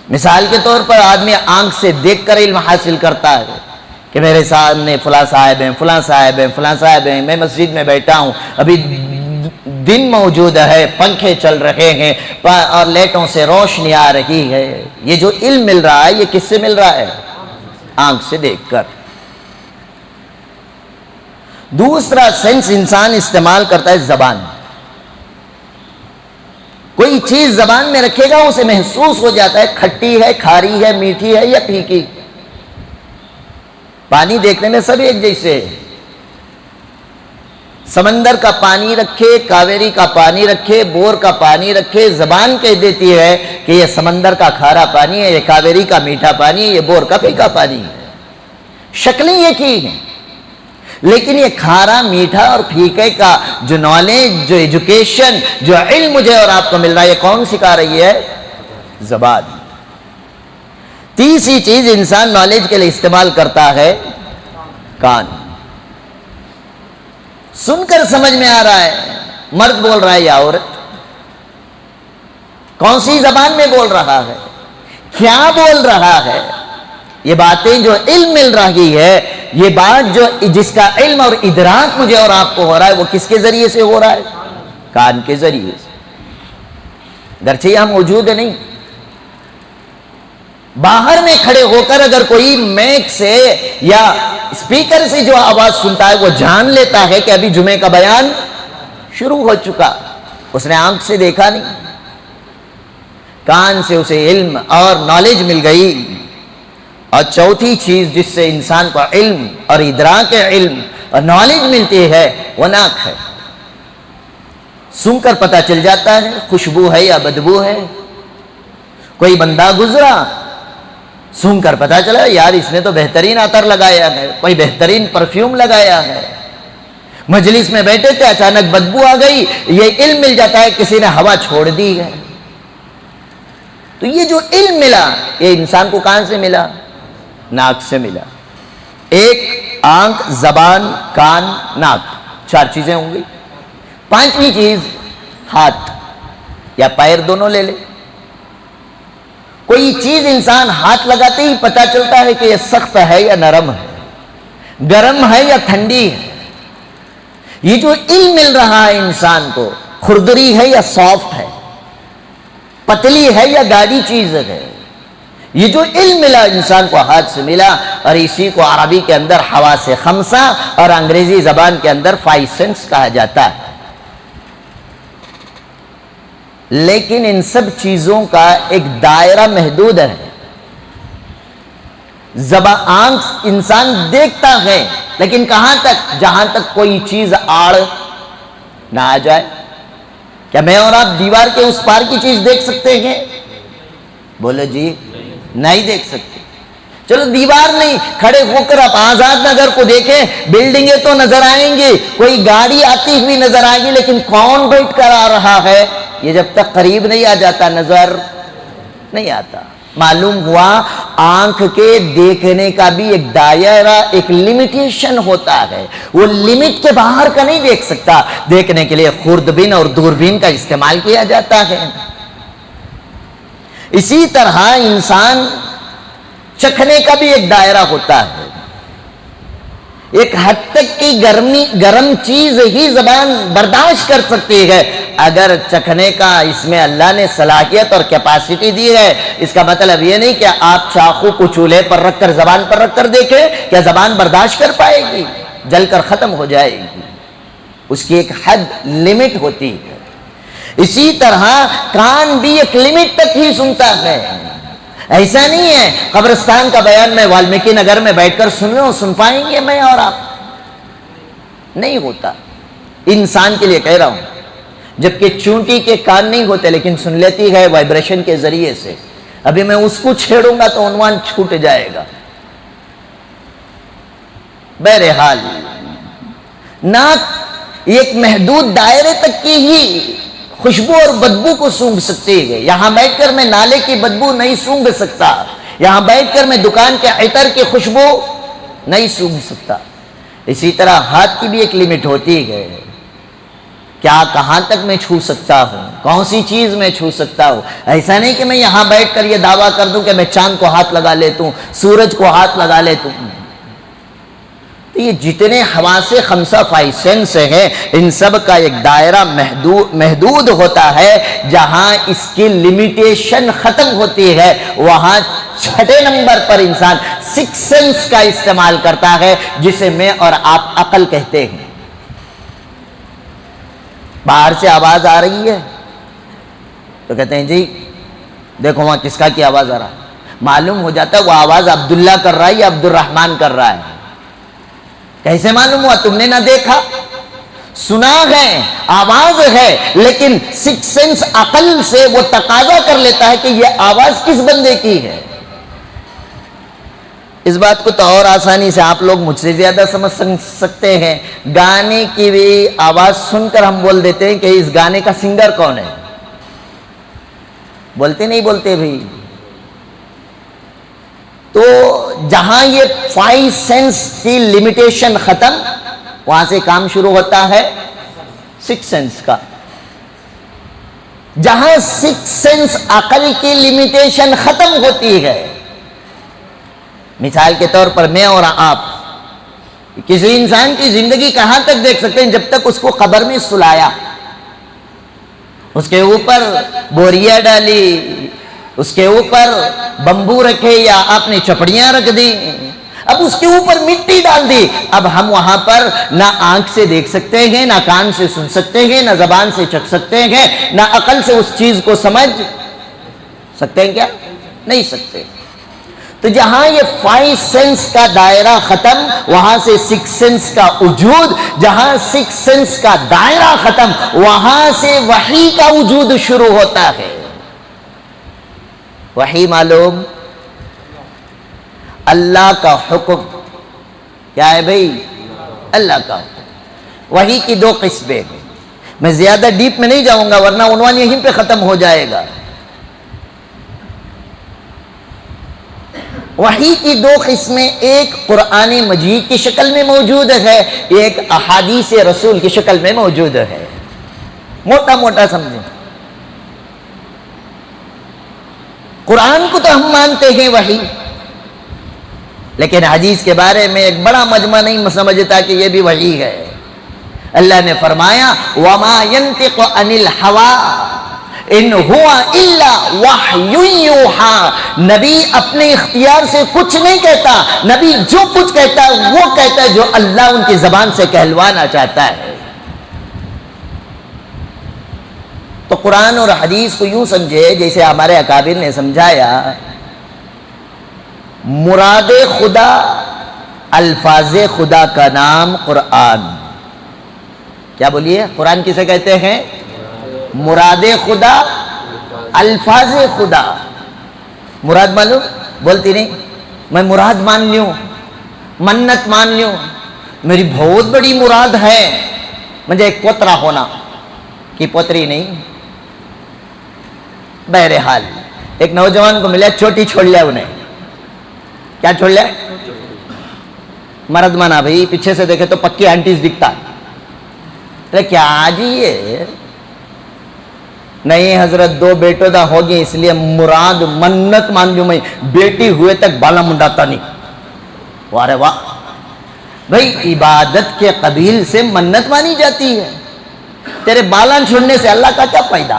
مثال کے طور پر آدمی آنکھ سے دیکھ کر علم حاصل کرتا ہے، کہ میرے سامنے فلاں صاحب ہیں، فلاں صاحب ہیں، فلاں صاحب ہیں، میں مسجد میں بیٹھا ہوں، ابھی دن موجود ہے، پنکھے چل رہے ہیں اور لیٹوں سے روشنی آ رہی ہے. یہ جو علم مل رہا ہے یہ کس سے مل رہا ہے؟ آنکھ سے دیکھ کر. دوسرا سینس انسان استعمال کرتا ہے زبان. کوئی چیز زبان میں رکھے گا اسے محسوس ہو جاتا ہے کھٹی ہے، کھاری ہے، میٹھی ہے یا پھیکی. پانی دیکھنے میں سب ایک جیسے ہے. سمندر کا پانی رکھے، کاویری کا پانی رکھے، بور کا پانی رکھے، زبان کہہ دیتی ہے کہ یہ سمندر کا کھارا پانی ہے، یہ کاویری کا میٹھا پانی ہے، یہ بور کا پھیکا پانی ہے. شکلیں ایک ہی ہیں، لیکن یہ کھارا، میٹھا اور پھیکے کا جو نالج، جو ایجوکیشن، جو علم مجھے اور آپ کو مل رہا ہے، یہ کون سکھا رہی ہے؟ زبان. تیسری چیز انسان نالج کے لیے استعمال کرتا ہے کان. سن کر سمجھ میں آ رہا ہے مرد بول رہا ہے یا عورت، کون سی زبان میں بول رہا ہے، کیا بول رہا ہے. یہ باتیں جو علم مل رہی ہے، یہ بات جو جس کا علم اور ادراک مجھے اور آپ کو ہو رہا ہے، وہ کس کے ذریعے سے ہو رہا ہے؟ کان کے ذریعے سے. گرچہ یہاں موجود ہے نہیں، باہر میں کھڑے ہو کر اگر کوئی میک سے یا اسپیکر سے جو آواز سنتا ہے وہ جان لیتا ہے کہ ابھی جمعے کا بیان شروع ہو چکا. اس نے آنکھ سے دیکھا نہیں، کان سے اسے علم اور نالج مل گئی. اور چوتھی چیز جس سے انسان کو علم اور ادراک علم اور نالج ملتی ہے وہ ناک ہے. سن کر پتہ چل جاتا ہے خوشبو ہے یا بدبو ہے. کوئی بندہ گزرا، سن کر پتہ چلا یار اس نے تو بہترین عطر لگایا ہے، کوئی بہترین پرفیوم لگایا ہے. مجلس میں بیٹھے تھے، اچانک بدبو آ گئی، یہ علم مل جاتا ہے کسی نے ہوا چھوڑ دی ہے. تو یہ جو علم ملا یہ انسان کو کہاں سے ملا؟ ناک سے ملا. ایک آنکھ، زبان، کان، ناک، 4 چیزیں ہوں گی. 5ویں چیز ہاتھ یا پیر دونوں لے لے. کوئی چیز انسان ہاتھ لگاتے ہی پتہ چلتا ہے کہ یہ سخت ہے یا نرم ہے، گرم ہے یا ٹھنڈی ہے. یہ جو علم مل رہا ہے انسان کو، کھردری ہے یا سافٹ ہے، پتلی ہے یا گاڑی چیز ہے، یہ جو علم ملا انسان کو ہاتھ سے ملا. اور اسی کو عربی کے اندر حواس خمسہ اور انگریزی زبان کے اندر 5 سینس کہا جاتا ہے. لیکن ان سب چیزوں کا ایک دائرہ محدود ہے. آنکھ انسان دیکھتا ہے لیکن کہاں تک؟ جہاں تک کوئی چیز آڑ نہ آ جائے. کیا میں اور آپ دیوار کے اس پار کی چیز دیکھ سکتے ہیں؟ بولو جی، نہیں دیکھ سکتے. چلو دیوار نہیں، کھڑے ہو کر آپ آزاد نگر کو دیکھیں، بلڈنگیں تو نظر آئیں گی، کوئی گاڑی آتی ہوئی نظر آئے گی، لیکن کون بیٹھ کر آ رہا ہے یہ جب تک قریب نہیں آ جاتا نظر نہیں آتا. معلوم ہوا آنکھ کے دیکھنے کا بھی ایک دائرہ، ایک لمیٹیشن ہوتا ہے. وہ لمٹ کے باہر کا نہیں دیکھ سکتا. دیکھنے کے لیے خوردبین اور دوربین کا استعمال کیا جاتا ہے. اسی طرح انسان چکھنے کا بھی ایک دائرہ ہوتا ہے. ایک حد تک کی گرم چیز ہی زبان برداشت کر سکتی ہے. اگر چکھنے کا اس میں اللہ نے صلاحیت اور کیپیسٹی دی ہے، اس کا مطلب یہ نہیں کہ آپ چاقو کو چولہے پر رکھ کر زبان پر رکھ کر دیکھیں، کیا زبان برداشت کر پائے گی؟ جل کر ختم ہو جائے گی. اس کی ایک حد، لمٹ ہوتی ہے. اسی طرح کان بھی ایک لمٹ تک ہی سنتا ہے. ایسا نہیں ہے قبرستان کا بیان میں والمیکی نگر میں بیٹھ کر سن پائیں گے میں اور آپ؟ نہیں ہوتا. انسان کے لیے کہہ رہا ہوں. جبکہ چونٹی کے کان نہیں ہوتے لیکن سن لیتی ہے وائبریشن کے ذریعے سے. ابھی میں اس کو چھیڑوں گا تو عنوان چھوٹ جائے گا. بہرحال ناک ایک محدود دائرے تک کی ہی خوشبو اور بدبو کو سونگھ سکتی ہے. یہاں بیٹھ کر میں نالے کی بدبو نہیں سونگھ سکتا. یہاں بیٹھ کر میں دکان کے عطر کی خوشبو نہیں سونگھ سکتا. اسی طرح ہاتھ کی بھی ایک لمٹ ہوتی ہے. کیا کہاں تک میں چھو سکتا ہوں، کون سی چیز میں چھو سکتا ہوں. ایسا نہیں کہ میں یہاں بیٹھ کر یہ دعویٰ کر دوں کہ میں چاند کو ہاتھ لگا لیتا ہوں، سورج کو ہاتھ لگا لیتا ہوں. تو یہ جتنے حواس خمسہ فائیو سینس ہیں ان سب کا ایک دائرہ محدود ہوتا ہے. جہاں اس کی لمیٹیشن ختم ہوتی ہے وہاں چھٹے نمبر پر انسان سکس سینس کا استعمال کرتا ہے جسے میں اور آپ عقل کہتے ہیں. باہر سے آواز آ رہی ہے تو کہتے ہیں جی دیکھو وہاں کس کا کی آواز آ رہا ہے. معلوم ہو جاتا ہے وہ آواز عبداللہ کر رہا ہے یا عبد الرحمن کر رہا ہے. کیسے معلوم ہوا؟ تم نے نہ دیکھا سنا ہے آواز ہے لیکن سکس سینس عقل سے وہ تقاضا کر لیتا ہے کہ یہ آواز کس بندے کی ہے. اس بات کو تو اور آسانی سے آپ لوگ مجھ سے زیادہ سمجھ سکتے ہیں. گانے کی بھی آواز سن کر ہم بول دیتے ہیں کہ اس گانے کا سنگر کون ہے. بولتے نہیں بولتے بھائی. تو جہاں یہ فائیو سینس کی لمیٹیشن ختم وہاں سے کام شروع ہوتا ہے سکس سینس کا. جہاں سکس سینس عقل کی لمیٹیشن ختم ہوتی ہے، مثال کے طور پر میں اور آپ کسی انسان کی زندگی کہاں تک دیکھ سکتے ہیں؟ جب تک اس کو قبر میں سلایا، اس کے اوپر بوریا ڈالی، اس کے اوپر بمبو رکھے یا آپ نے چپڑیاں رکھ دی، اب اس کے اوپر مٹی ڈال دی. اب ہم وہاں پر نہ آنکھ سے دیکھ سکتے ہیں، نہ کان سے سن سکتے ہیں، نہ زبان سے چکھ سکتے ہیں، نہ عقل سے اس چیز کو سمجھ سکتے ہیں. کیا نہیں سکتے. تو جہاں یہ فائیو سینس کا دائرہ ختم وہاں سے سکس سینس کا وجود، جہاں سکس سینس کا دائرہ ختم وہاں سے وحی کا وجود شروع ہوتا ہے. وحی معلوم اللہ کا حکم. کیا ہے بھائی؟ اللہ کا حکم. وحی کی دو قسمیں ہیں. میں زیادہ ڈیپ میں نہیں جاؤں گا ورنہ عنوان یہیں پہ ختم ہو جائے گا. وحی کی دو قسمیں، ایک قرآن مجید کی شکل میں موجود ہے، ایک احادیث رسول کی شکل میں موجود ہے. موٹا موٹا سمجھیں. قرآن کو تو ہم مانتے ہیں وحی، لیکن حدیث کے بارے میں ایک بڑا مجمع نہیں سمجھتا کہ یہ بھی وحی ہے. اللہ نے فرمایا وَمَا يَنْتِقُ عَنِ الْحَوَىٰ إِنْ هُوَ إِلَّا وَحْيٌ يُوحَىٰ. نبی اپنے اختیار سے کچھ نہیں کہتا، نبی جو کچھ کہتا ہے وہ کہتا ہے جو اللہ ان کی زبان سے کہلوانا چاہتا ہے. تو قرآن اور حدیث کو یوں سمجھے جیسے ہمارے اکابر نے سمجھایا، مراد خدا الفاظ خدا کا نام قرآن. کیا بولیے؟ قرآن کسے کہتے ہیں؟ مراد خدا الفاظ خدا. مراد معلوم؟ بولتی نہیں. میں مراد مان لیوں، منت مان لیوں، میری بہت بڑی مراد ہے مجھے ایک پوترا ہونا کی پوتری نہیں. بہرحال ایک نوجوان کو ملا، چوٹی چھوڑ لیا انہیں. کیا چھوڑ لیا؟ مرد مانا بھائی. پیچھے سے دیکھے تو پکی آنٹیز دکھتا. کیا جی یہ نہیں حضرت، دو بیٹوں دا ہوگی اس لیے مراد منت مان لیوں، میں بیٹی ہوئے تک بالا منڈاتا نہیں. وارے واہ بھائی، عبادت کے قبیل سے منت مانی جاتی ہے. تیرے بالان چھوڑنے سے اللہ کا کیا فائدہ؟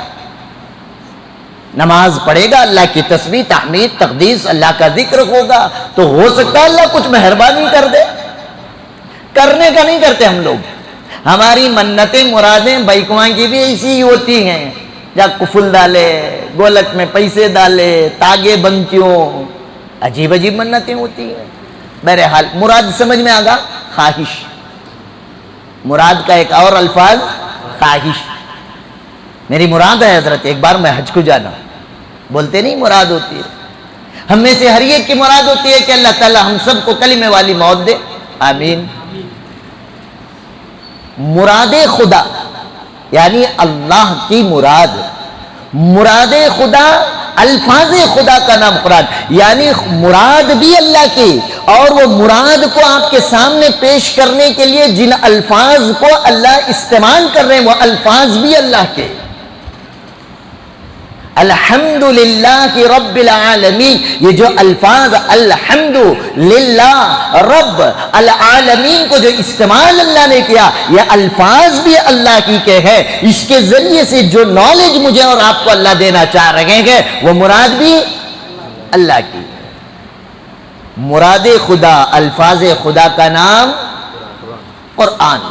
نماز پڑھے گا، اللہ کی تسبیح تحمید تقدیس اللہ کا ذکر ہوگا تو ہو سکتا ہے اللہ کچھ مہربانی کر دے. کرنے کا نہیں کرتے ہم لوگ. ہماری منتیں مرادیں بیکواں کی بھی ایسی ہی ہوتی ہیں، جا کفل ڈالے، گولک میں پیسے ڈالے، تاگے بنتیوں، عجیب عجیب منتیں ہوتی ہیں. بہرحال مراد سمجھ میں آگا؟ خواہش. مراد کا ایک اور الفاظ خواہش. میری مراد ہے حضرت ایک بار میں حج کو جانا. بولتے نہیں مراد ہوتی ہے. ہم میں سے ہر ایک کی مراد ہوتی ہے کہ اللہ تعالی ہم سب کو کلمے والی موت دے. آمین. مراد خدا یعنی اللہ کی مراد. مراد خدا الفاظ خدا کا نام قرآن. یعنی مراد بھی اللہ کی، اور وہ مراد کو آپ کے سامنے پیش کرنے کے لیے جن الفاظ کو اللہ استعمال کر رہے ہیں وہ الفاظ بھی اللہ کے. الحمدللہ رب العالمین، یہ جو الفاظ الحمدللہ رب العالمین کو جو استعمال اللہ نے کیا، یہ الفاظ بھی اللہ کی کے ہے، اس کے ذریعے سے جو نالج مجھے اور آپ کو اللہ دینا چاہ رہے ہیں وہ مراد بھی اللہ کی۔ مراد خدا، الفاظ خدا کا نام قرآن۔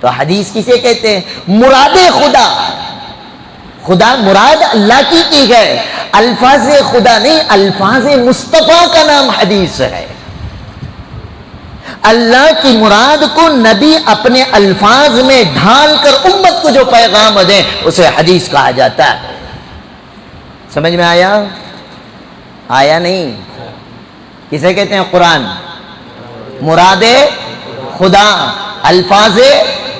تو حدیث کسے کہتے ہیں؟ مراد خدا، خدا مراد اللہ کی ہے، الفاظ خدا نہیں، الفاظ مصطفیٰ کا نام حدیث ہے۔ اللہ کی مراد کو نبی اپنے الفاظ میں ڈھال کر امت کو جو پیغام دیں اسے حدیث کہا جاتا ہے۔ سمجھ میں آیا؟ آیا نہیں؟ کسے کہتے ہیں؟ قرآن مراد خدا، الفاظ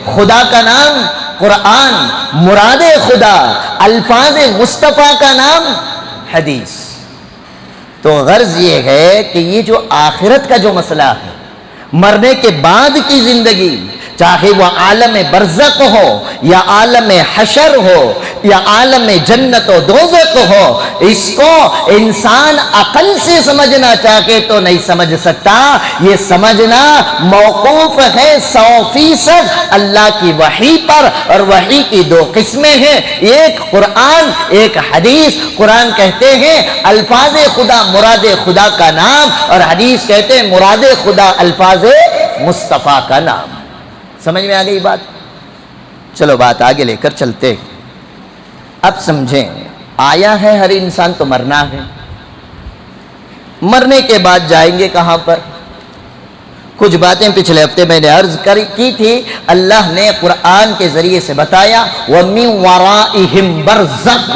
خدا کا نام قرآن، مراد خدا، الفاظ مصطفیٰ کا نام حدیث۔ تو غرض یہ ہے کہ یہ جو آخرت کا جو مسئلہ ہے، مرنے کے بعد کی زندگی، چاہے وہ عالم برزخ ہو یا عالم حشر ہو یا عالم جنت و دوزخ ہو، اس کو انسان عقل سے سمجھنا چاہے تو نہیں سمجھ سکتا۔ یہ سمجھنا موقوف ہے 100% اللہ کی وحی پر، اور وحی کی دو قسمیں ہیں، ایک قرآن، ایک حدیث۔ قرآن کہتے ہیں الفاظ خدا مراد خدا کا نام، اور حدیث کہتے ہیں مراد خدا الفاظ مصطفیٰ کا نام۔ سمجھ میں آ گئی بات؟ چلو بات آگے لے کر چلتے ہیں۔ اب سمجھیں، آیا ہے ہر انسان تو مرنا ہے، مرنے کے بعد جائیں گے کہاں پر؟ کچھ باتیں پچھلے ہفتے میں نے عرض کی تھی، اللہ نے قرآن کے ذریعے سے بتایا وَمِن وَرَائِهِمْ بَرْزَخٌ،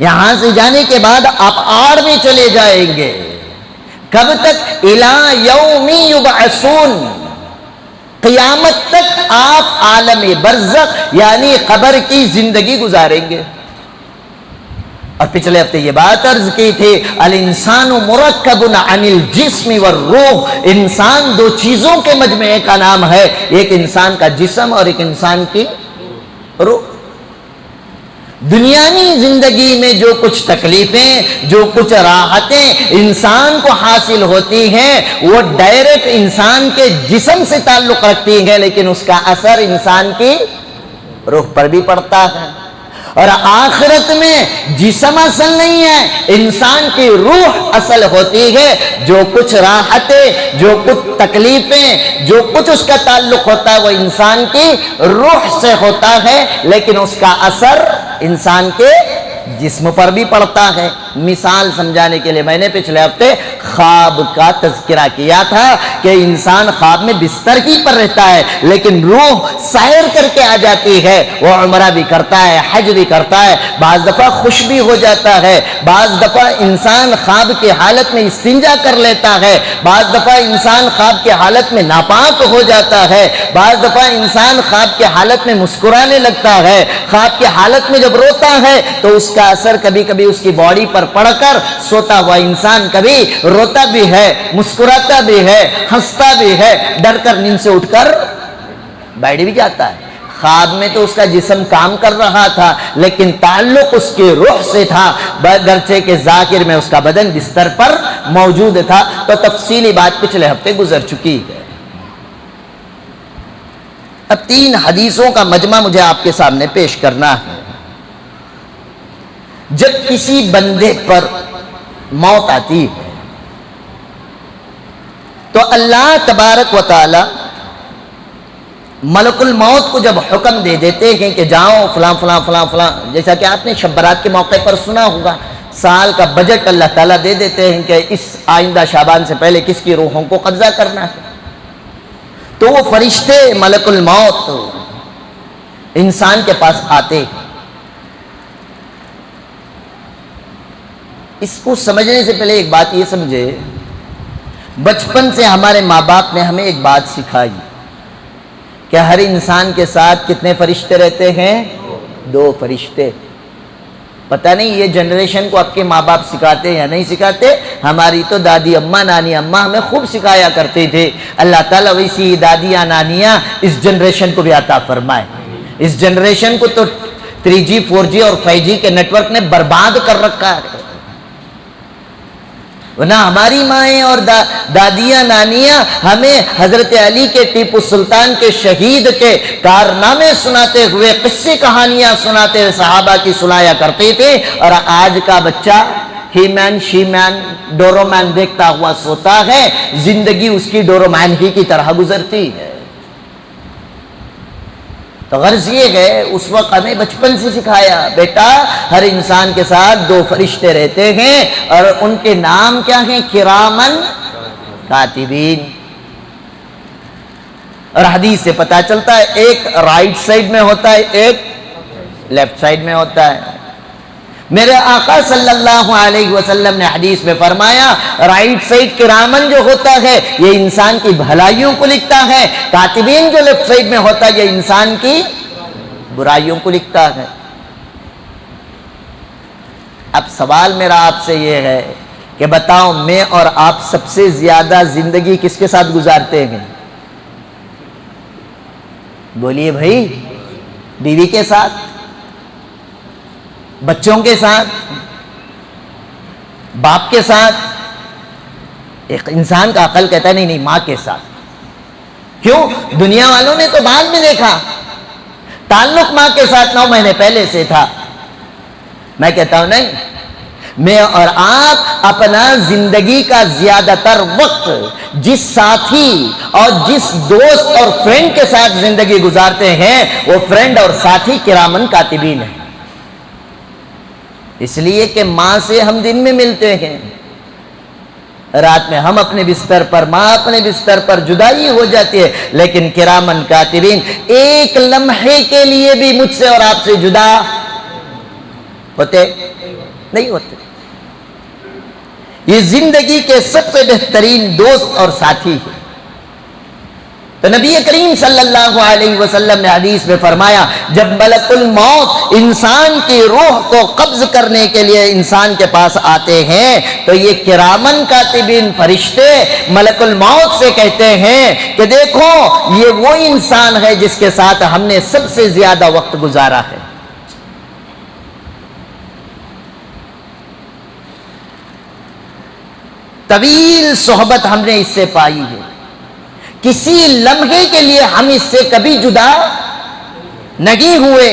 یہاں سے جانے کے بعد آپ آڑ میں چلے جائیں گے۔ کب تک؟ إِلَى يَوْمِ يُبْعَثُونَ، قیامت تک آپ عالم برزخ یعنی قبر کی زندگی گزاریں گے۔ اور پچھلے ہفتے یہ بات عرض کی تھی الانسان مرکب عن الجسم والروح، انسان دو چیزوں کے مجموعے کا نام ہے، ایک انسان کا جسم اور ایک انسان کی روح۔ دنیاوی زندگی میں جو کچھ تکلیفیں، جو کچھ راحتیں انسان کو حاصل ہوتی ہیں وہ ڈائریکٹ انسان کے جسم سے تعلق رکھتی ہیں، لیکن اس کا اثر انسان کی روح پر بھی پڑتا ہے۔ اور آخرت میں جسم اصل نہیں ہے، انسان کی روح اصل ہوتی ہے۔ جو کچھ راحتیں، جو کچھ تکلیفیں، جو کچھ اس کا تعلق ہوتا ہے وہ انسان کی روح سے ہوتا ہے، لیکن اس کا اثر انسان کے جسم پر بھی پڑتا ہے۔ مثال سمجھانے کے لیے میں نے پچھلے ہفتے خواب کا تذکرہ کیا تھا کہ انسان خواب میں بستر ہی پر رہتا ہے، لیکن روح سیر کر کے آ جاتی ہے، وہ عمرہ بھی کرتا ہے، حج بھی کرتا ہے، بعض دفعہ خوش بھی ہو جاتا ہے، بعض دفعہ انسان خواب کی حالت میں استنجا کر لیتا ہے، بعض دفعہ انسان خواب کی حالت میں ناپاک ہو جاتا ہے، بعض دفعہ انسان خواب کی حالت میں مسکرانے لگتا ہے، خواب کی حالت میں جب روتا ہے تو اس کا اثر کبھی کبھی اس کی باڈی پر پڑ کر سوتا ہوا انسان کبھی روتا بھی ہے، مسکراتا بھی ہے، ہنستا بھی ہے، ڈر کر نیند سے اٹھ کر بیٹھ بھی جاتا ہے۔ خواب میں تو اس کا جسم کام کر رہا تھا لیکن تعلق اس کی روح سے تھا، گرچہ کہ ظاہر میں اس کا بدن بستر پر موجود تھا۔ تو تفصیلی بات پچھلے ہفتے گزر چکی ہے۔ اب 3 حدیثوں کا مجمع مجھے آپ کے سامنے پیش کرنا ہے۔ جب کسی بندے پر موت آتی ہے تو اللہ تبارک و تعالی ملک الموت کو جب حکم دے دیتے ہیں کہ جاؤ فلاں فلاں فلاں فلاں، جیسا کہ آپ نے شب برات کے موقع پر سنا ہوگا، سال کا بجٹ اللہ تعالیٰ دے دیتے ہیں کہ اس آئندہ شعبان سے پہلے کس کی روحوں کو قبضہ کرنا ہے، تو وہ فرشتے ملک الموت انسان کے پاس آتے ہیں۔ اس کو سمجھنے سے پہلے ایک بات یہ سمجھے، بچپن سے ہمارے ماں باپ نے ہمیں ایک بات سکھائی کہ ہر انسان کے ساتھ کتنے فرشتے رہتے ہیں؟ 2 فرشتے۔ پتہ نہیں یہ جنریشن کو آپ کے ماں باپ سکھاتے یا نہیں سکھاتے، ہماری تو دادی اماں نانی اماں ہمیں خوب سکھایا کرتے تھے۔ اللہ تعالیٰ ویسی دادیاں نانیاں اس جنریشن کو بھی عطا فرمائے۔ اس جنریشن کو تو 3G 4G اور 5G کے نیٹ ورک نے برباد کر رکھا ہے. ورنہ ہماری مائیں اور دادیاں نانیاں ہمیں حضرت علی کے، ٹیپو سلطان کے، شہید کے کارنامے سناتے ہوئے، قصے کہانیاں سناتے ہوئے صحابہ کی سنایا کرتے تھے. اور آج کا بچہ ہی مین شی مین ڈورومین دیکھتا ہوا سوتا ہے. زندگی اس کی ڈورومین ہی کی طرح گزرتی ہے. تو غرض یہ ہے اس وقت ہمیں بچپن سے سکھایا، بیٹا ہر انسان کے ساتھ 2 فرشتے رہتے ہیں اور ان کے نام کیا ہیں؟ کرامن کاتبین. اور حدیث سے پتا چلتا ہے ایک رائٹ سائڈ میں ہوتا ہے، ایک لیفٹ سائڈ میں ہوتا ہے. میرے آقا صلی اللہ علیہ وسلم نے حدیث میں فرمایا رائٹ سائڈ کرامن جو ہوتا ہے یہ انسان کی بھلائیوں کو لکھتا ہے، کاتبین جو لیفٹ سائڈ میں ہوتا ہے یہ انسان کی برائیوں کو لکھتا ہے. اب سوال میرا آپ سے یہ ہے کہ بتاؤ میں اور آپ سب سے زیادہ زندگی کس کے ساتھ گزارتے ہیں؟ بولیے بھائی. بیوی کے ساتھ، بچوں کے ساتھ، باپ کے ساتھ. ایک انسان کا عقل کہتا ہے نہیں ماں کے ساتھ. کیوں؟ دنیا والوں نے تو بعد میں دیکھا، تعلق ماں کے ساتھ 9 مہینے پہلے سے تھا. میں کہتا ہوں نہیں، میں اور آپ اپنا زندگی کا زیادہ تر وقت جس ساتھی اور جس دوست اور فرینڈ کے ساتھ زندگی گزارتے ہیں وہ فرینڈ اور ساتھی کرامن کاتبین ہیں. اس لیے کہ ماں سے ہم دن میں ملتے ہیں، رات میں ہم اپنے بستر پر، ماں اپنے بستر پر، جدائی ہو جاتی ہے. لیکن کرامن کاتبین ایک لمحے کے لیے بھی مجھ سے اور آپ سے جدا ہوتے نہیں ہوتے. یہ زندگی کے سب سے بہترین دوست اور ساتھی ہے. تو نبی کریم صلی اللہ علیہ وسلم نے حدیث میں فرمایا جب ملک الموت انسان کی روح کو قبض کرنے کے لیے انسان کے پاس آتے ہیں تو یہ کرامن کاتبین فرشتے ملک الموت سے کہتے ہیں کہ دیکھو یہ وہ انسان ہے جس کے ساتھ ہم نے سب سے زیادہ وقت گزارا ہے. طویل صحبت ہم نے اس سے پائی ہے. کسی لمحے کے لیے ہم اس سے کبھی جدا نہیں ہوئے.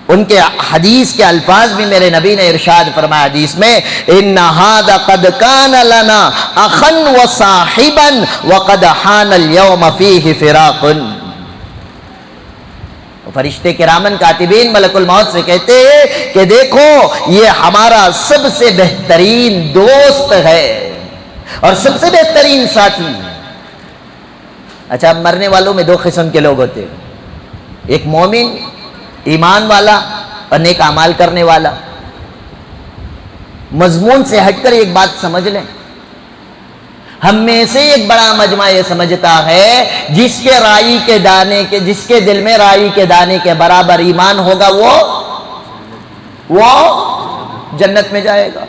ان کے حدیث کے الفاظ بھی میرے نبی نے ارشاد فرمایا حدیث میں ان ھذا قد کان لنا اخا وصاحبا وقد حان اليوم فیہ فراق. فرشتے کرامن کاتبین ملک الموت سے کہتے ہیں کہ دیکھو یہ ہمارا سب سے بہترین دوست ہے اور سب سے بہترین ساتھی. اچھا مرنے والوں میں 2 قسم کے لوگ ہوتے ہیں، ایک مومن ایمان والا اور نیک اعمال کرنے والا. مضمون سے ہٹ کر ایک بات سمجھ لیں، ہم میں سے ایک بڑا مجمع یہ سمجھتا ہے جس کے دل میں رائی کے دانے کے برابر ایمان ہوگا وہ جنت میں جائے گا.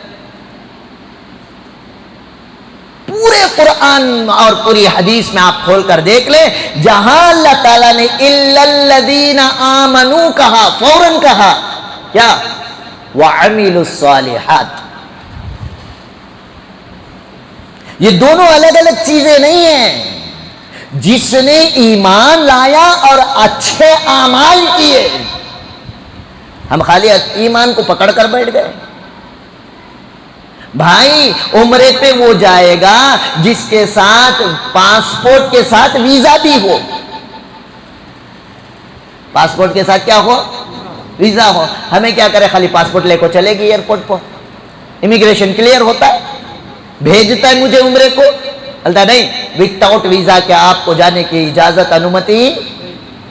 پورے قرآن اور پوری حدیث میں آپ کھول کر دیکھ لیں جہاں اللہ تعالیٰ نے اِلَّا الَّذِينَ آمَنُوا کہا فوراً کہا کیا؟ وَعَمِلُوا الصَّالِحَاتِ. یہ دونوں الگ الگ چیزیں نہیں ہیں. جس نے ایمان لایا اور اچھے اعمال کیے. ہم خالی ایمان کو پکڑ کر بیٹھ گئے. بھائی عمرے پہ وہ جائے گا جس کے ساتھ پاسپورٹ کے ساتھ ویزا بھی ہو. پاسپورٹ کے ساتھ کیا ہو؟ ویزا ہو. ہمیں کیا کرے؟ خالی پاسپورٹ لے کو چلے گی ایئرپورٹ پر، امیگریشن کلیئر ہوتا ہے، بھیجتا ہے مجھے عمرے کو. اللہ نہیں، ود آؤٹ ویزا کیا آپ کو جانے کی اجازت انومتی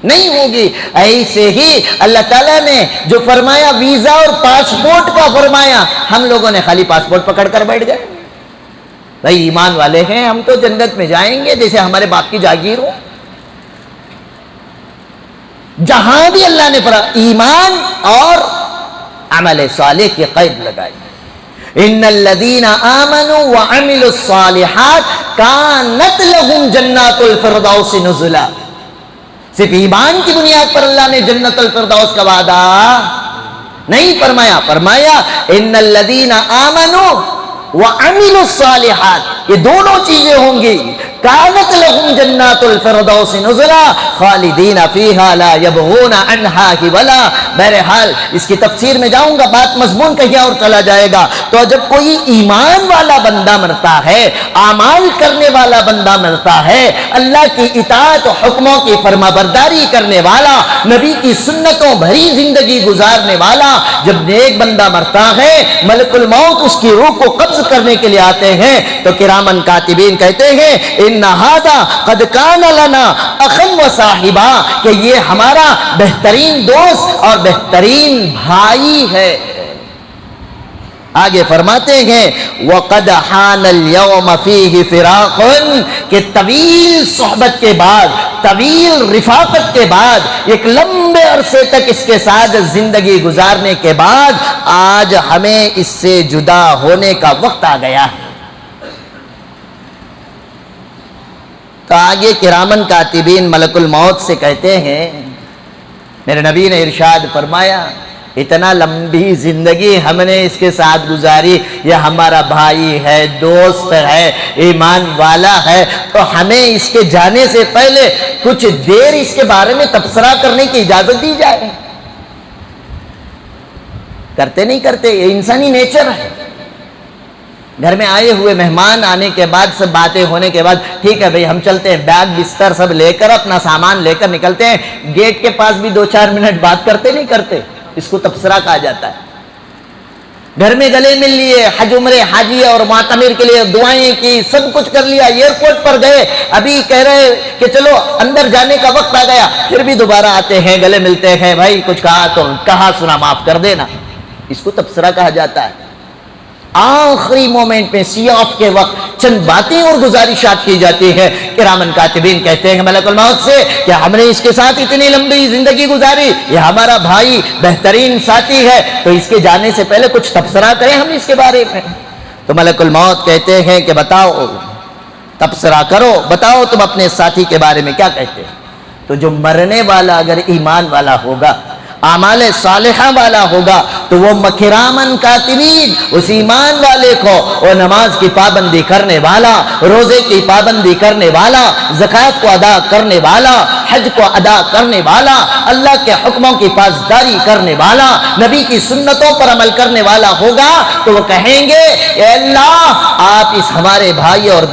نہیں ہوگی. ایسے ہی اللہ تعالیٰ نے جو فرمایا ویزا اور پاسپورٹ کا فرمایا، ہم لوگوں نے خالی پاسپورٹ پکڑ کر بیٹھ گئے. بھائی ایمان والے ہیں ہم تو جنت میں جائیں گے جیسے ہمارے باپ کی جاگیر ہو. جہاں بھی اللہ نے فرمایا ایمان اور عمل صالح کی قید لگائی. ان الذین آمنوا وعملوا الصالحات کانت لهم جنات الفردوس نزلا. صرف ایمان کی بنیاد پر اللہ نے جنت الفردوس کا وعدہ نہیں فرمایا، فرمایا ان الذین آمنوا وعملوا الصالحات، یہ دونوں چیزیں ہوں گی، کانت لہم جنات الفردوس نزلا خالدین فیہا لا یبغون عنہا حولا۔ بہرحال اس کی تفسیر میں جاؤں گا، بات مضمون کہیں اور چلا جائے گا۔ تو جب کوئی ایمان والا بندہ مرتا ہے، اعمال کرنے والا بندہ مرتا ہے، اللہ کی اطاعت و حکموں کی فرما برداری کرنے والا، نبی کی سنتوں بھری زندگی گزارنے والا جب نیک بندہ مرتا ہے، ملک الموت اس کی روح کو قبض کرنے کے لیے آتے ہیں تو کرامن کاتبین کہتے ہیں ان ھذا قد کان لنا اخا و صاحبا، کہ یہ ہمارا بہترین دوست اور بہترین بھائی ہے۔ آگے فرماتے ہیں وَقَدْ حَانَ الْيَوْمَ فِيهِ فِرَاقٌ، کہ طویل صحبت کے بعد، طویل رفاقت کے بعد، ایک لمبے عرصے تک اس کے ساتھ زندگی گزارنے کے بعد آج ہمیں اس سے جدا ہونے کا وقت آ گیا ہے۔ تو آگے کرامن کاتبین ملک الموت سے کہتے ہیں، میرے نبی نے ارشاد فرمایا اتنا لمبی زندگی ہم نے اس کے ساتھ گزاری، یہ ہمارا بھائی ہے، دوست ہے، ایمان والا ہے، تو ہمیں اس کے جانے سے پہلے کچھ دیر اس کے بارے میں تبصرہ کرنے کی اجازت دی جائے۔ کرتے نہیں کرتے، یہ انسانی نیچر ہے۔ گھر میں آئے ہوئے مہمان آنے کے بعد، سب باتیں ہونے کے بعد، ٹھیک ہے بھئی ہم چلتے ہیں، بیگ بستر سب لے کر اپنا سامان لے کر نکلتے ہیں، گیٹ کے پاس بھی 2-4 منٹ بات کرتے نہیں کرتے، اس کو تبصرہ کہا جاتا ہے۔ گھر میں گلے مل لیے، حج عمرے حاجی اور معتمر کے لیے دعائیں کی، سب کچھ کر لیا، ایئرپورٹ پر گئے، ابھی کہہ رہے کہ چلو اندر جانے کا وقت آ گیا، پھر بھی دوبارہ آتے ہیں، گلے ملتے ہیں، بھائی کچھ کہا تو کہا سنا معاف کر دینا، اس کو تبصرہ کہا جاتا ہے۔ آخری مومنٹ میں سیاف کے وقت چند باتیں اور گزارشات کی جاتی ہے۔ کرامن کاتبین کہتے ہیں ملک الموت سے کہ ہم نے اس کے ساتھ اتنی لمبی زندگی گزاری، یہ ہمارا بھائی بہترین ساتھی ہے، تو اس کے جانے سے پہلے کچھ تبصرہ کریں ہم اس کے بارے میں۔ تو ملک الموت کہتے ہیں کہ بتاؤ، تبصرہ کرو، بتاؤ تم اپنے ساتھی کے بارے میں کیا کہتے ہیں۔ تو جو مرنے والا اگر ایمان والا ہوگا، اعمال صالحہ والا ہوگا، تو وہ کرامن کاتبین اس ایمان والے کو، وہ نماز کی پابندی کرنے والا، روزے کی پابندی کرنے والا، زکوٰۃ کو ادا کرنے والا، حج کو ادا کرنے والا، اللہ کے حکموں کی پاسداری کرنے والا، نبی کی سنتوں پر عمل کرنے والا ہوگا، تو وہ کہیں گے اے اللہ آپ اس ہمارے بھائی اور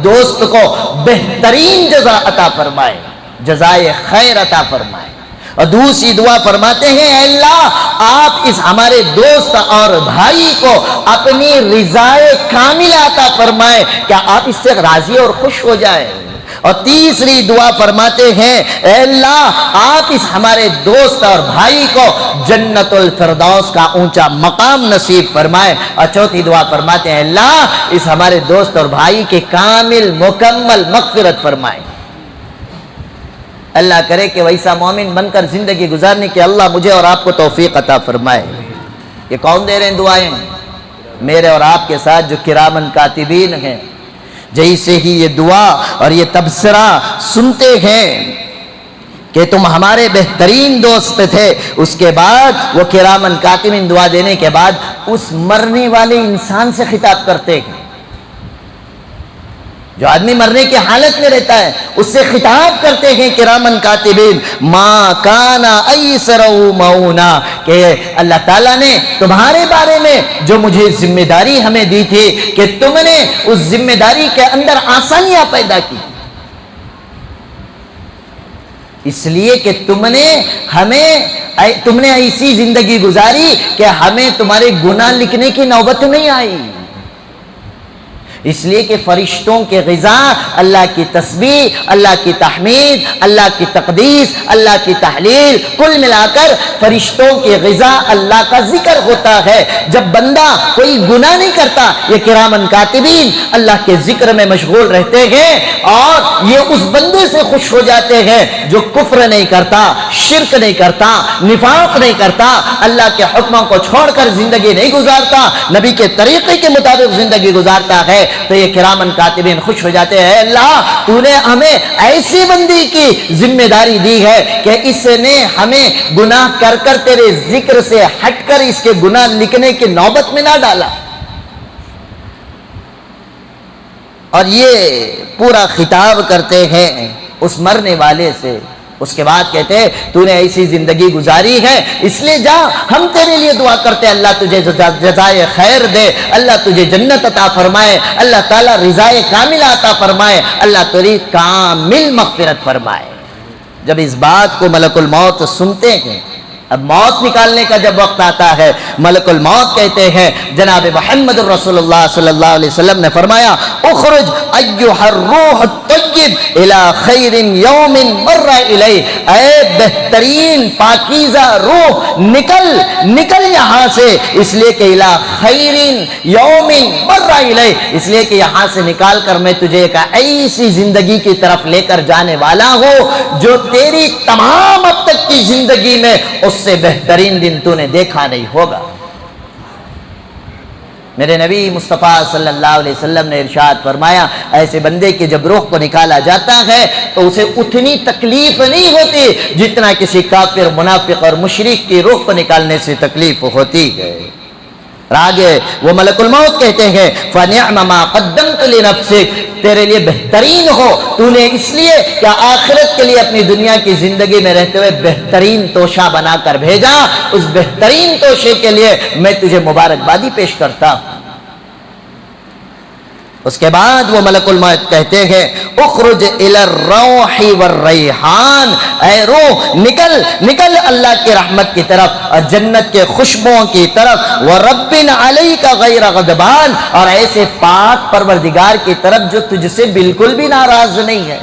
دوست کو بہترین جزا عطا فرمائے، جزائے خیر عطا فرمائے۔ اور دوسری دعا فرماتے ہیں اے اللہ آپ اس ہمارے دوست اور بھائی کو اپنی رضائے کاملہ عطا فرمائے، کیا آپ اس سے راضی اور خوش ہو جائیں۔ اور تیسری دعا فرماتے ہیں اے اللہ آپ اس ہمارے دوست اور بھائی کو جنت الفردوس کا اونچا مقام نصیب فرمائے۔ اور چوتھی دعا فرماتے ہیں اے اللہ اس ہمارے دوست اور بھائی کے کامل مکمل مغفرت فرمائے۔ اللہ کرے کہ ویسا مومن بن کر زندگی گزارنے کی اللہ مجھے اور آپ کو توفیق عطا فرمائے۔ یہ کون دے رہے ہیں دعائیں؟ میرے اور آپ کے ساتھ جو کرامن کاتبین ہیں، جیسے ہی یہ دعا اور یہ تبصرہ سنتے ہیں کہ تم ہمارے بہترین دوست تھے، اس کے بعد وہ کرامن کاتبین دعا دینے کے بعد اس مرنے والے انسان سے خطاب کرتے ہیں۔ جو آدمی مرنے کی حالت میں رہتا ہے اس سے خطاب کرتے ہیں کرامن کاتبین ما کان ایسر مونا، کہ اللہ تعالیٰ نے تمہارے بارے میں جو مجھے ذمہ داری ہمیں دی تھی کہ تم نے اس ذمہ داری کے اندر آسانیاں پیدا کی، اس لیے کہ تم نے ایسی زندگی گزاری کہ ہمیں تمہارے گناہ لکھنے کی نوبت نہیں آئی، اس لیے کہ فرشتوں کے غذا اللہ کی تسبیح، اللہ کی تحمید، اللہ کی تقدیس، اللہ کی تحلیل، کل ملا کر فرشتوں کی غذا اللہ کا ذکر ہوتا ہے۔ جب بندہ کوئی گناہ نہیں کرتا، یہ کرامن کاتبین اللہ کے ذکر میں مشغول رہتے ہیں اور یہ اس بندے سے خوش ہو جاتے ہیں جو کفر نہیں کرتا، شرک نہیں کرتا، نفاق نہیں کرتا، اللہ کے حکموں کو چھوڑ کر زندگی نہیں گزارتا، نبی کے طریقے کے مطابق زندگی گزارتا ہے۔ تو یہ کرامن کاتبین خوش ہو جاتے ہیں، اللہ تو نے ہمیں ایسی بندی کی ذمہ داری دی ہے کہ اس نے ہمیں گناہ کر کر تیرے ذکر سے ہٹ کر اس کے گناہ لکھنے کی نوبت میں نہ ڈالا۔ اور یہ پورا خطاب کرتے ہیں اس مرنے والے سے۔ اس کے بعد کہتے ہیں تو نے ایسی زندگی گزاری ہے، اس لیے جا، ہم تیرے لیے دعا کرتے ہیں اللہ تجھے جزائے خیر دے، اللہ تجھے جنت عطا فرمائے، اللہ تعالیٰ رضائے کاملہ عطا فرمائے، اللہ تیری کامل مغفرت فرمائے۔ جب اس بات کو ملک الموت سنتے ہیں، اب موت نکالنے کا جب وقت آتا ہے، ملک الموت کہتے ہیں، جناب محمد رسول اللہ صلی اللہ علیہ وسلم نے فرمایا اخرج ایھا الروح الطیب الی خیر یوم مر الی، اے بہترین پاکیزہ روح نکل یہاں سے، اس لیے کہ الی خیر یوم مر الی، اس لیے کہ یہاں سے نکال کر میں تجھے ایک ایسی زندگی کی طرف لے کر جانے والا ہوں جو تیری تمام اب تک کی زندگی میں اس سے بہترین دن تو نے دیکھا نہیں ہوگا۔ میرے نبی مصطفیٰ صلی اللہ علیہ وسلم نے ارشاد فرمایا، ایسے بندے کی جب روح کو نکالا جاتا ہے تو اسے اتنی تکلیف نہیں ہوتی جتنا کسی کافر، منافق اور مشرک کی روح کو نکالنے سے تکلیف ہوتی ہے۔ آگے وہ ملک الموت کہتے ہیں فَنِعْمَ مَا قَدَّمْتُ لِنَفْسِكَ، تیرے لیے بہترین ہو، تو نے اس لیے کیا آخرت کے لیے اپنی دنیا کی زندگی میں رہتے ہوئے بہترین توشہ بنا کر بھیجا، اس بہترین توشے کے لیے میں تجھے مبارکبادی پیش کرتا ہوں۔ اس کے بعد وہ ملک الموت کہتے ہیں اخرج الی الروح والریحان، اے روح نکل اللہ کی رحمت کی طرف اور جنت کے خوشبوؤں کی طرف، ورب علیک غیر غضبان، اور ایسے پاک پروردگار کی طرف جو تجھ سے بالکل بھی ناراض نہیں ہے۔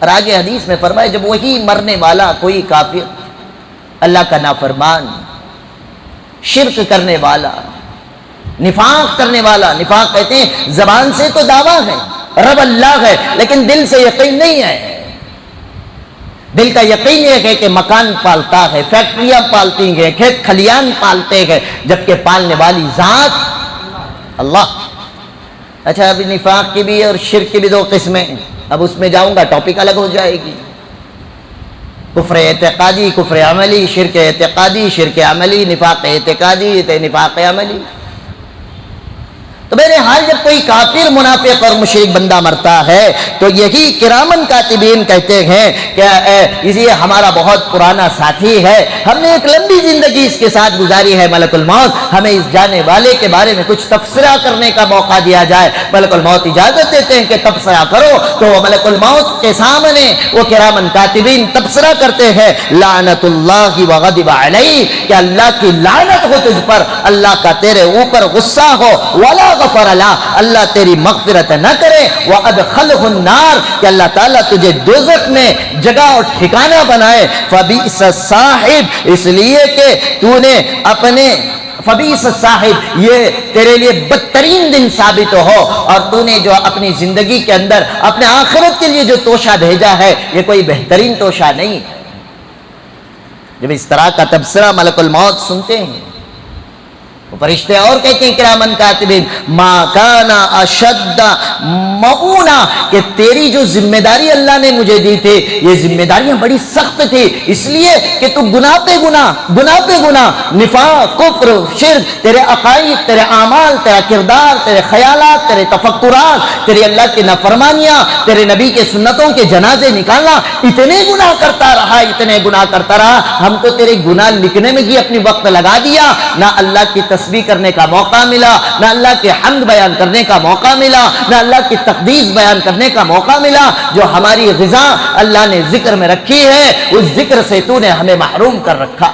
اور آگے حدیث میں فرمایا جب وہی مرنے والا کوئی کافر، اللہ کا نافرمان، شرک کرنے والا، نفاق کرنے والا، نفاق کہتے ہیں زبان سے تو دعویٰ ہے رب اللہ ہے لیکن دل سے یقین نہیں ہے، دل کا یقین یہ ہے کہ مکان پالتا ہے، فیکٹریاں پالتی ہیں، کھیت کھلیان پالتے ہیں، جبکہ پالنے والی ذات اللہ۔ اچھا ابھی نفاق کی بھی اور شرک کی بھی دو قسمیں، اب اس میں جاؤں گا ٹاپک الگ ہو جائے گی، کفر اعتقادی، کفر عملی، شرک اعتقادی، شرک عملی، نفاق اعتقادی، نفاق عملی۔ تو بہرحال جب کوئی کافر، منافق اور مشرک بندہ مرتا ہے تو یہی کرامن کاتبین کہتے ہیں کہ یہ ہمارا بہت پرانا ساتھی ہے، ہم نے ایک لمبی زندگی اس کے ساتھ گزاری ہے، ملک الموت ہمیں اس جانے والے کے بارے میں کچھ تبصرہ کرنے کا موقع دیا جائے۔ ملک الموت اجازت دیتے ہیں کہ تبصرہ کرو، تو ملک الموت کے سامنے وہ کرامن کاتبین تبصرہ کرتے ہیں لعنت اللہ وغضب علیہ، کہ اللہ کی لعنت ہو تجھ پر، اللہ کا تیرے اوپر غصہ ہو، ولا غفر اللہ، اللہ تیری مغفرت نہ کرے، وَأَدْخَلْهُ النَّارِ، کہ اللہ تعالیٰ تجھے دوزخ میں جگہ اور ٹھکانہ بنائے، فَبِئْسَ الصَّاحِبُ، اس لیے کہ تو نے اپنے فبیس صاحب، یہ تیرے لیے بدترین دن ثابت ہو، اور تو نے جو اپنی زندگی کے اندر اپنے آخرت کے لیے جو توشہ بھیجا ہے یہ کوئی بہترین توشہ نہیں ہے۔ جب اس طرح کا تبصرہ ملک الموت سنتے ہیں فرشتے اور کہتے ہیں کرامن کاتبین ما کان اشد معونا، کہ تیری جو ذمہ داری اللہ نے مجھے دی تھی یہ ذمہ داریاں بڑی سخت تھی، اس لیے کہ تو گناہ پہ گناہ، نفاق، کفر، شرک، تیرے عقائد، تیرے اعمال، تیرا کردار، تیرے خیالات، تیرے تفکرات، تیری اللہ کی نافرمانیاں، تیرے نبی کے سنتوں کے جنازے نکالنا، اتنے گناہ کرتا رہا، ہم تو تیرے گناہ لکھنے میں ہی اپنی وقت لگا دیا، نہ اللہ کی تسبیح کرنے کا موقع ملا، نہ اللہ کے حمد بیان کرنے کا موقع ملا، نہ اللہ کی تقدیس بیان کرنے کا موقع ملا۔ جو ہماری غذا اللہ نے ذکر میں رکھی ہے اس ذکر سے تو نے ہمیں محروم کر رکھا،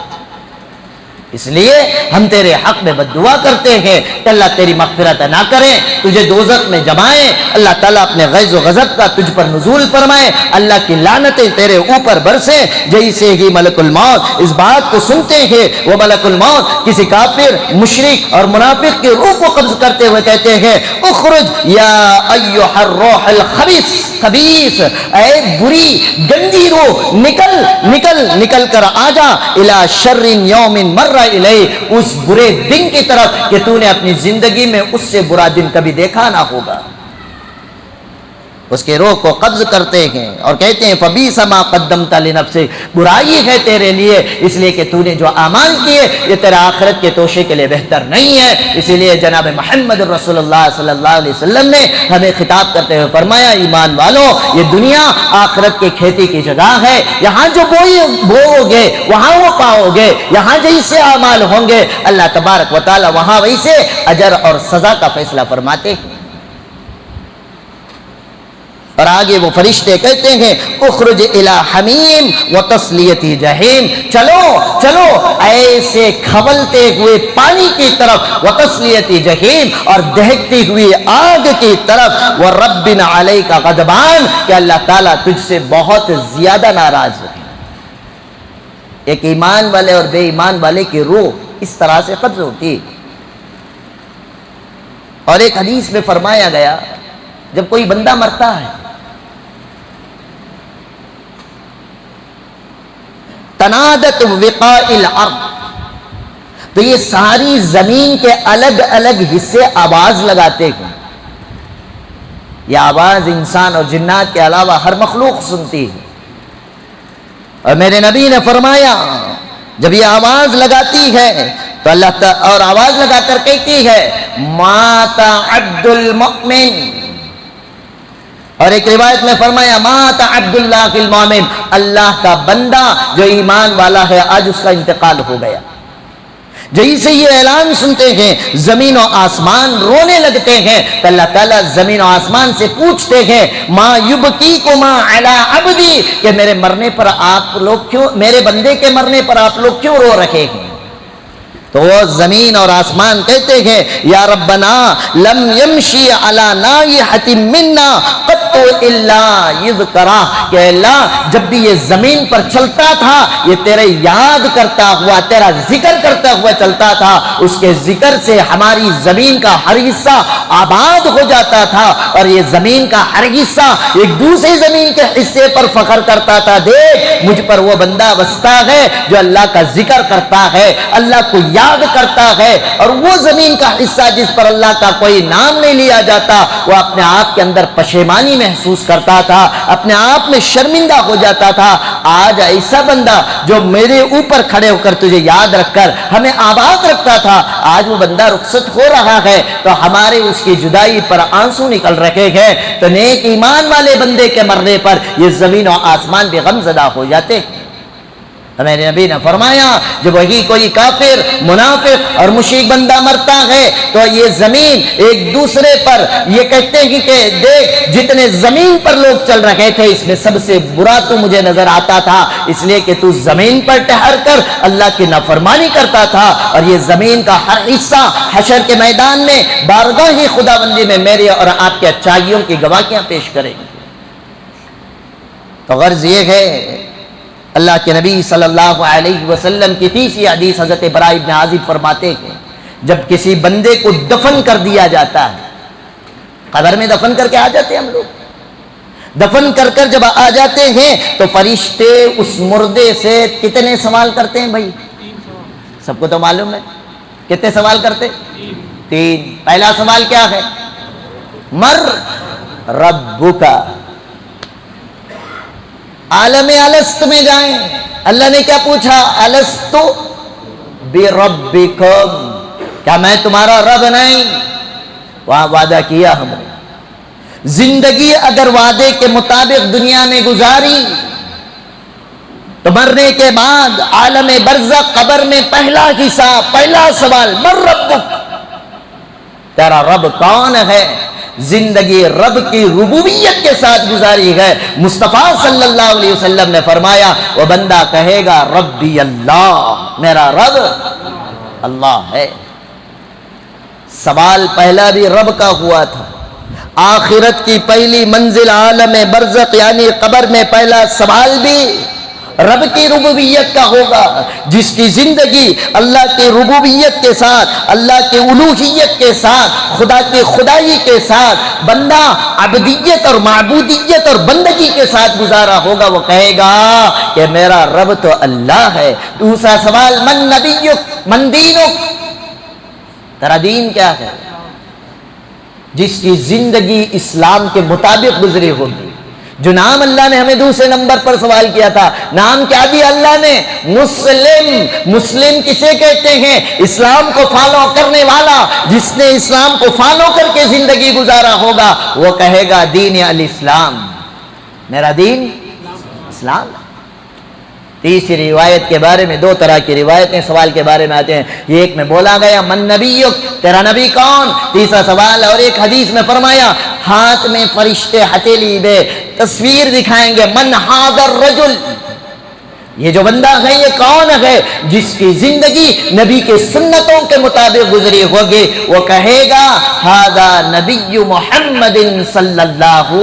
اس لیے ہم تیرے حق میں بددعا کرتے ہیں کہ اللہ تیری مغفرت نہ کرے، تجھے دوزخ میں جمائے، اللہ تعالیٰ اپنے غیظ و غضب کا تجھ پر نزول فرمائے، اللہ کی لعنتیں تیرے اوپر برسے۔ جیسے ہی ملک الموت اس بات کو سنتے ہیں وہ ملک الموت کسی کافر، مشرک اور منافق کی روح کو قبض کرتے ہوئے کہتے ہیں اخرج یا ایھا الروح الخبیث، اے بری گندی روح نکل کر آ جا الی شر یوم مر الیہ، اس برے دن کی طرف کہ تو نے اپنی زندگی میں اس سے برا دن کبھی دیکھا نہ ہوگا۔ اس کے روح کو قبض کرتے ہیں اور کہتے ہیں فبئس ما قدمت لنفسک، برائی ہے تیرے لیے اس لیے کہ تو نے جو اعمال کیے یہ تیرا آخرت کے توشے کے لیے بہتر نہیں ہے۔ اسی لیے جناب محمد رسول اللہ صلی اللہ علیہ وسلم نے ہمیں خطاب کرتے ہوئے فرمایا ایمان والو، یہ دنیا آخرت کے کھیتی کی جگہ ہے، یہاں جو بوؤ گے وہاں وہ پاؤ گے، یہاں جیسے اعمال ہوں گے اللہ تبارک و تعالی وہاں ویسے اجر اور سزا کا فیصلہ فرماتے ہیں۔ اور آگے وہ فرشتے کہتے ہیں اخرج الی حمیم وتصلیۃ جحیم، چلو چلو ایسے کھولتے ہوئے پانی کی طرف، وتصلیۃ جحیم اور دہکتی ہوئی آگ کی طرف، ورب علیک غضبان کہ اللہ تعالیٰ تجھ سے بہت زیادہ ناراض ہے۔ ایک ایمان والے اور بے ایمان والے کی روح اس طرح سے قبض ہوتی۔ اور ایک حدیث میں فرمایا گیا جب کوئی بندہ مرتا ہے تنادت وقاء الارض، تو یہ ساری زمین کے الگ الگ حصے آواز لگاتے ہیں۔ یہ آواز انسان اور جنات کے علاوہ ہر مخلوق سنتی ہے۔ اور میرے نبی نے فرمایا جب یہ آواز لگاتی ہے تو اللہ تعالی اور آواز لگا کر کہتی ہے مات عبد المؤمن، اور ایک روایت میں فرمایا مات عبد اللہ المؤمن، اللہ کا بندہ جو ایمان والا ہے آج اس کا انتقال ہو گیا۔ جیسے یہ اعلان سنتے ہیں زمین و آسمان رونے لگتے ہیں تو اللہ تعالیٰ زمین و آسمان سے پوچھتے ہیں ما یبکیکما علی عبدی، کہ میرے مرنے پر آپ لوگ کیوں، میرے بندے کے مرنے پر آپ لوگ کیوں رو رہے ہیں؟ تو وہ زمین اور آسمان کہتے ہیں یا ربنا لم یمشی علی نائحۃ منا قط الا یذکرا، کہ اللہ جب بھی یہ زمین پر چلتا تھا یہ تیرے یاد کرتا ہوا، تیرا ذکر کرتا ہوا چلتا تھا، اس کے ذکر سے ہماری زمین کا ہر حصہ آباد ہو جاتا تھا، اور یہ زمین کا ہر حصہ ایک دوسری زمین کے حصے پر فخر کرتا تھا دیکھ مجھ پر وہ بندہ بستا ہے جو اللہ کا ذکر کرتا ہے، اللہ کو یاد کرتا ہے، اور وہ زمین کا حصہ جس پر اللہ کا کوئی نام نہیں لیا جاتا وہ اپنے آپ کے اندر پشیمانی محسوس کرتا تھا، اپنے آپ میں شرمندہ ہو جاتا تھا۔ آج ایسا بندہ جو میرے اوپر کھڑے ہو کر تجھے یاد رکھ کر ہمیں آباد رکھتا تھا آج وہ بندہ رخصت ہو رہا ہے تو ہمارے اس کی جدائی پر آنسو نکل رہے ہیں، تو نیک ایمان والے بندے کے مرنے پر یہ زمین و آسمان بھی غم زدہ ہو جاتے ہیں۔ میرے نبی نے فرمایا جب وہی کوئی کافر منافق اور مشرک بندہ مرتا ہے تو یہ زمین ایک دوسرے پر یہ کہتے ہیں کہ دیکھ جتنے زمین پر لوگ چل رہے تھے اس میں سب سے برا تو مجھے نظر آتا تھا، اس لیے کہ تو زمین پر ٹہر کر اللہ کی نافرمانی کرتا تھا، اور یہ زمین کا ہر حصہ حشر کے میدان میں بارگاہ خداوندی میں میرے اور آپ کے اچھائیوں کی گواہیاں پیش کریں گے۔ تو غرض یہ ہے اللہ کے نبی صلی اللہ علیہ وسلم کی تیسری حدیث حضرت براء بن عازب فرماتے ہیں جب کسی بندے کو دفن کر دیا جاتا ہے، قبر میں دفن کر کے آ جاتے ہیں ہم لوگ، دفن کر کر جب آ جاتے ہیں تو فرشتے اس مردے سے کتنے سوال کرتے ہیں بھائی؟ سب کو تو معلوم ہے کتنے سوال کرتے؟ تین۔ پہلا سوال کیا ہے؟ مر ربک، عالم الست میں جائیں، اللہ نے کیا پوچھا؟ الست بربکم، کیا میں تمہارا رب نہیں؟ وہاں وعدہ کیا ہم نے، زندگی اگر وعدے کے مطابق دنیا میں گزاری تو مرنے کے بعد عالم برزخ قبر میں پہلا حساب، پہلا سوال مر ربک، تیرا رب کون ہے؟ زندگی رب کی ربوبیت کے ساتھ گزاری ہے۔ مصطفیٰ صلی اللہ علیہ وسلم نے فرمایا وہ بندہ کہے گا ربی اللہ، میرا رب اللہ ہے۔ سوال پہلا بھی رب کا ہوا تھا، آخرت کی پہلی منزل عالم برزخ یعنی قبر میں پہلا سوال بھی رب کی ربوبیت کا ہوگا، جس کی زندگی اللہ کی ربوبیت کے ساتھ، اللہ کی الوہیت کے ساتھ، خدا کی خدائی کے ساتھ، بندہ عبدیت اور معبودیت اور بندگی کے ساتھ گزارا ہوگا، وہ کہے گا کہ میرا رب تو اللہ ہے۔ دوسرا سوال، من نبیک من دینک، تیرا دین کیا ہے؟ جس کی زندگی اسلام کے مطابق گزری ہوگی۔ جو نام اللہ نے ہمیں دوسرے نمبر پر سوال کیا تھا، نام کیا دیا اللہ نے؟ مسلم۔ مسلم کسے کہتے ہیں؟ اسلام کو فالو کرنے والا، جس نے اسلام کو فالو کر کے زندگی گزارا ہوگا، وہ کہے گا دین الاسلام، میرا دین اسلام۔ تیسری روایت کے بارے میں، دو طرح کی روایتیں سوال کے بارے میں آتے ہیں، یہ ایک میں بولا گیا من نبیک، تیرا نبی کون؟ تیسرا سوال، اور ایک حدیث میں فرمایا ہاتھ میں فرشتے ہتھیلی میں تصویر دکھائیں گے، من ھذا الرجل، یہ جو بندہ ہے یہ کون ہے؟ جس کی زندگی نبی کے سنتوں کے مطابق گزری ہوگی، وہ کہے گا ھذا نبی محمد صلی اللہ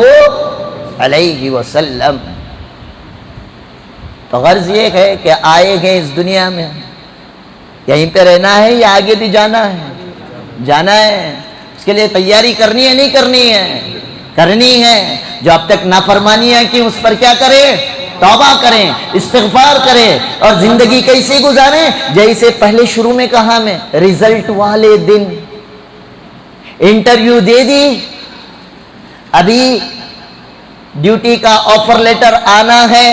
علیہ وسلم۔ تو غرض یہ ہے کہ آئے گئے اس دنیا میں، یہیں پہ رہنا ہے یا آگے بھی جانا ہے؟ جانا ہے۔ اس کے لیے تیاری کرنی ہے نہیں کرنی ہے؟ کرنی ہے۔ جو اب تک نافرمانیاں کی اس پر کیا کریں؟ توبہ کریں، استغفار کریں، اور زندگی کیسے گزاریں؟ جیسے پہلے شروع میں کہا میں، رزلٹ والے دن انٹرویو دے دی، ابھی ڈیوٹی کا آفر لیٹر آنا ہے،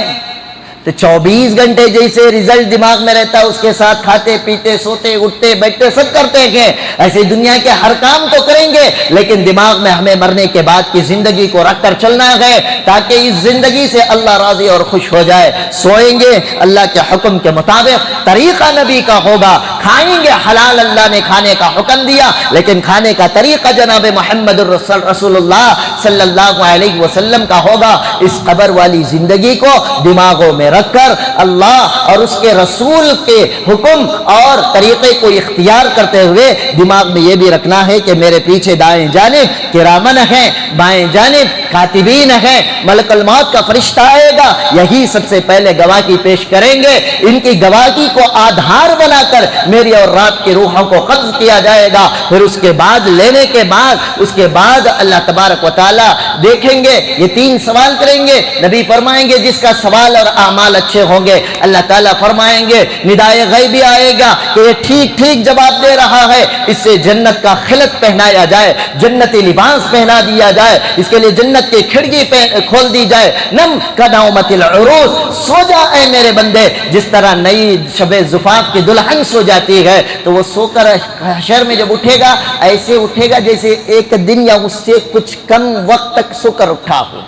تو 24 گھنٹے جیسے رزلٹ دماغ میں رہتا ہے، اس کے ساتھ کھاتے پیتے سوتے اٹھتے بیٹھتے سب کرتے ہیں، ایسے دنیا کے ہر کام تو کریں گے، لیکن دماغ میں ہمیں مرنے کے بعد کی زندگی کو رکھ کر چلنا ہے، تاکہ اس زندگی سے اللہ راضی اور خوش ہو جائے۔ سوئیں گے اللہ کے حکم کے مطابق، طریقہ نبی کا ہوگا، کھائیں گے حلال، اللہ نے کھانے کا حکم دیا، لیکن کھانے کا طریقہ جناب محمد رسول اللہ صلی اللہ علیہ وسلم کا ہوگا۔ اس قبر والی زندگی کو دماغوں میں رکھ کر اللہ اور اس کے رسول کے حکم اور طریقے کو اختیار کرتے ہوئے دماغ میں یہ بھی رکھنا ہے کہ میرے پیچھے دائیں جانب کرامن ہیں، بائیں جانب کاتبین ہیں، ملک الموت کا فرشتہ آئے گا، یہی سب سے پہلے گواہی پیش کریں گے، ان کی گواہی کو آدھار بنا کر میری اور رات کی روحوں کو قبض کیا جائے گا، پھر اس کے بعد لینے کے بعد اس کے بعد اللہ تبارک و تعالی دیکھیں گے، یہ 3 سوال کریں گے۔ نبی فرمائیں گے جس کا سوال اور اعمال اچھے ہوں گے، اللہ تعالیٰ فرمائیں گے ندائے غیبی آئے گا کہ یہ ٹھیک ٹھیک جواب دے رہا ہے، اس سے جنت کا خلط پہنایا جائے، جنتی لباس پہنا دیا جائے، اس کے لیے جنت کی کھڑکی کھول دی جائے۔ نم کدومت العروس، سو جا اے میرے بندے، جس طرح نئی شب زفاف کی دلہن سو جاتی ہے تو وہ سو کر حشر میں جب اٹھے گا ایسے اٹھے گا جیسے ایک دن یا اس سے کچھ کم وقت تک سو کر اٹھا ہو۔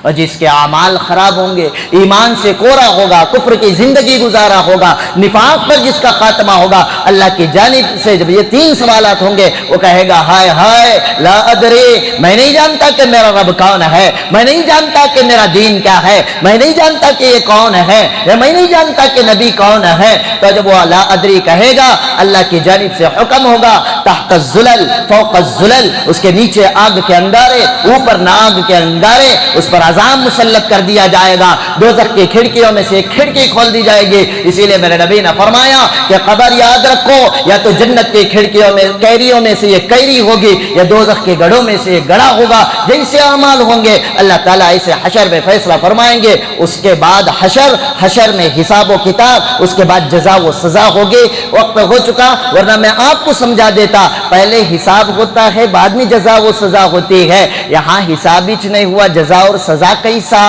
اور جس کے اعمال خراب ہوں گے، ایمان سے کورا ہوگا، کفر کی زندگی گزارا ہوگا، نفاق پر جس کا خاتمہ ہوگا، اللہ کی جانب سے جب یہ 3 سوالات ہوں گے وہ کہے گا ہائے ہائے لا ادری، میں نہیں جانتا کہ میرا رب کون ہے، میں نہیں جانتا کہ میرا دین کیا ہے، میں نہیں جانتا کہ یہ کون ہے، یا میں نہیں جانتا کہ نبی کون ہے۔ تو جب وہ لا ادری کہے گا، اللہ کی جانب سے حکم ہوگا تحت الظلل فوق الظلل، اس کے نیچے آگ کے انگارے، اوپر ناگ کے انگارے، اس پر عذاب مسلط کر دیا جائے گا، دوزخ کی کھڑکیوں میں سے ایک کھڑکی کھول دی جائے گی۔ اسی لیے میرے نبی نے فرمایا کہ قبر یاد رکھو، یا تو جنت کی کھڑکیوں میں کیریوں میں سے یہ کیری ہوگی، یا دوزخ کے گڑھوں میں سے ایک گڑھا ہوگا، جیسے اعمال ہوں گے اللہ تعالیٰ ایسے حشر میں فیصلہ فرمائیں گے۔ اس کے بعد حشر میں حساب و کتاب، اس کے بعد جزا و سزا ہوگی۔ وقت ہو چکا، ورنہ میں آپ کو سمجھا دیتا، پہلے حساب ہوتا ہے بعد میں جزا و سزا ہوتی ہے، یہاں حساب ہی نہیں ہوا، جزا اور سزا کیسا؟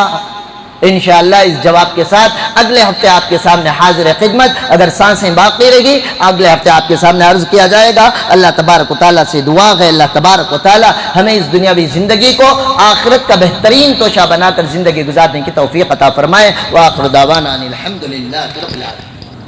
انشاءاللہ اس جواب کے ساتھ اگلے ہفتے آپ کے سامنے حاضر خدمت، اگر سانسیں باقی رہے گی اگلے ہفتے آپ کے سامنے عرض کیا جائے گا۔ اللہ تبارک و تعالیٰ سے دعا ہے اللہ تبارک و تعالیٰ ہمیں اس دنیاوی زندگی کو آخرت کا بہترین توشہ بنا کر زندگی گزارنے کی توفیق عطا فرمائے۔ وآخر دعوانا ان الحمدللہ رب العالمین۔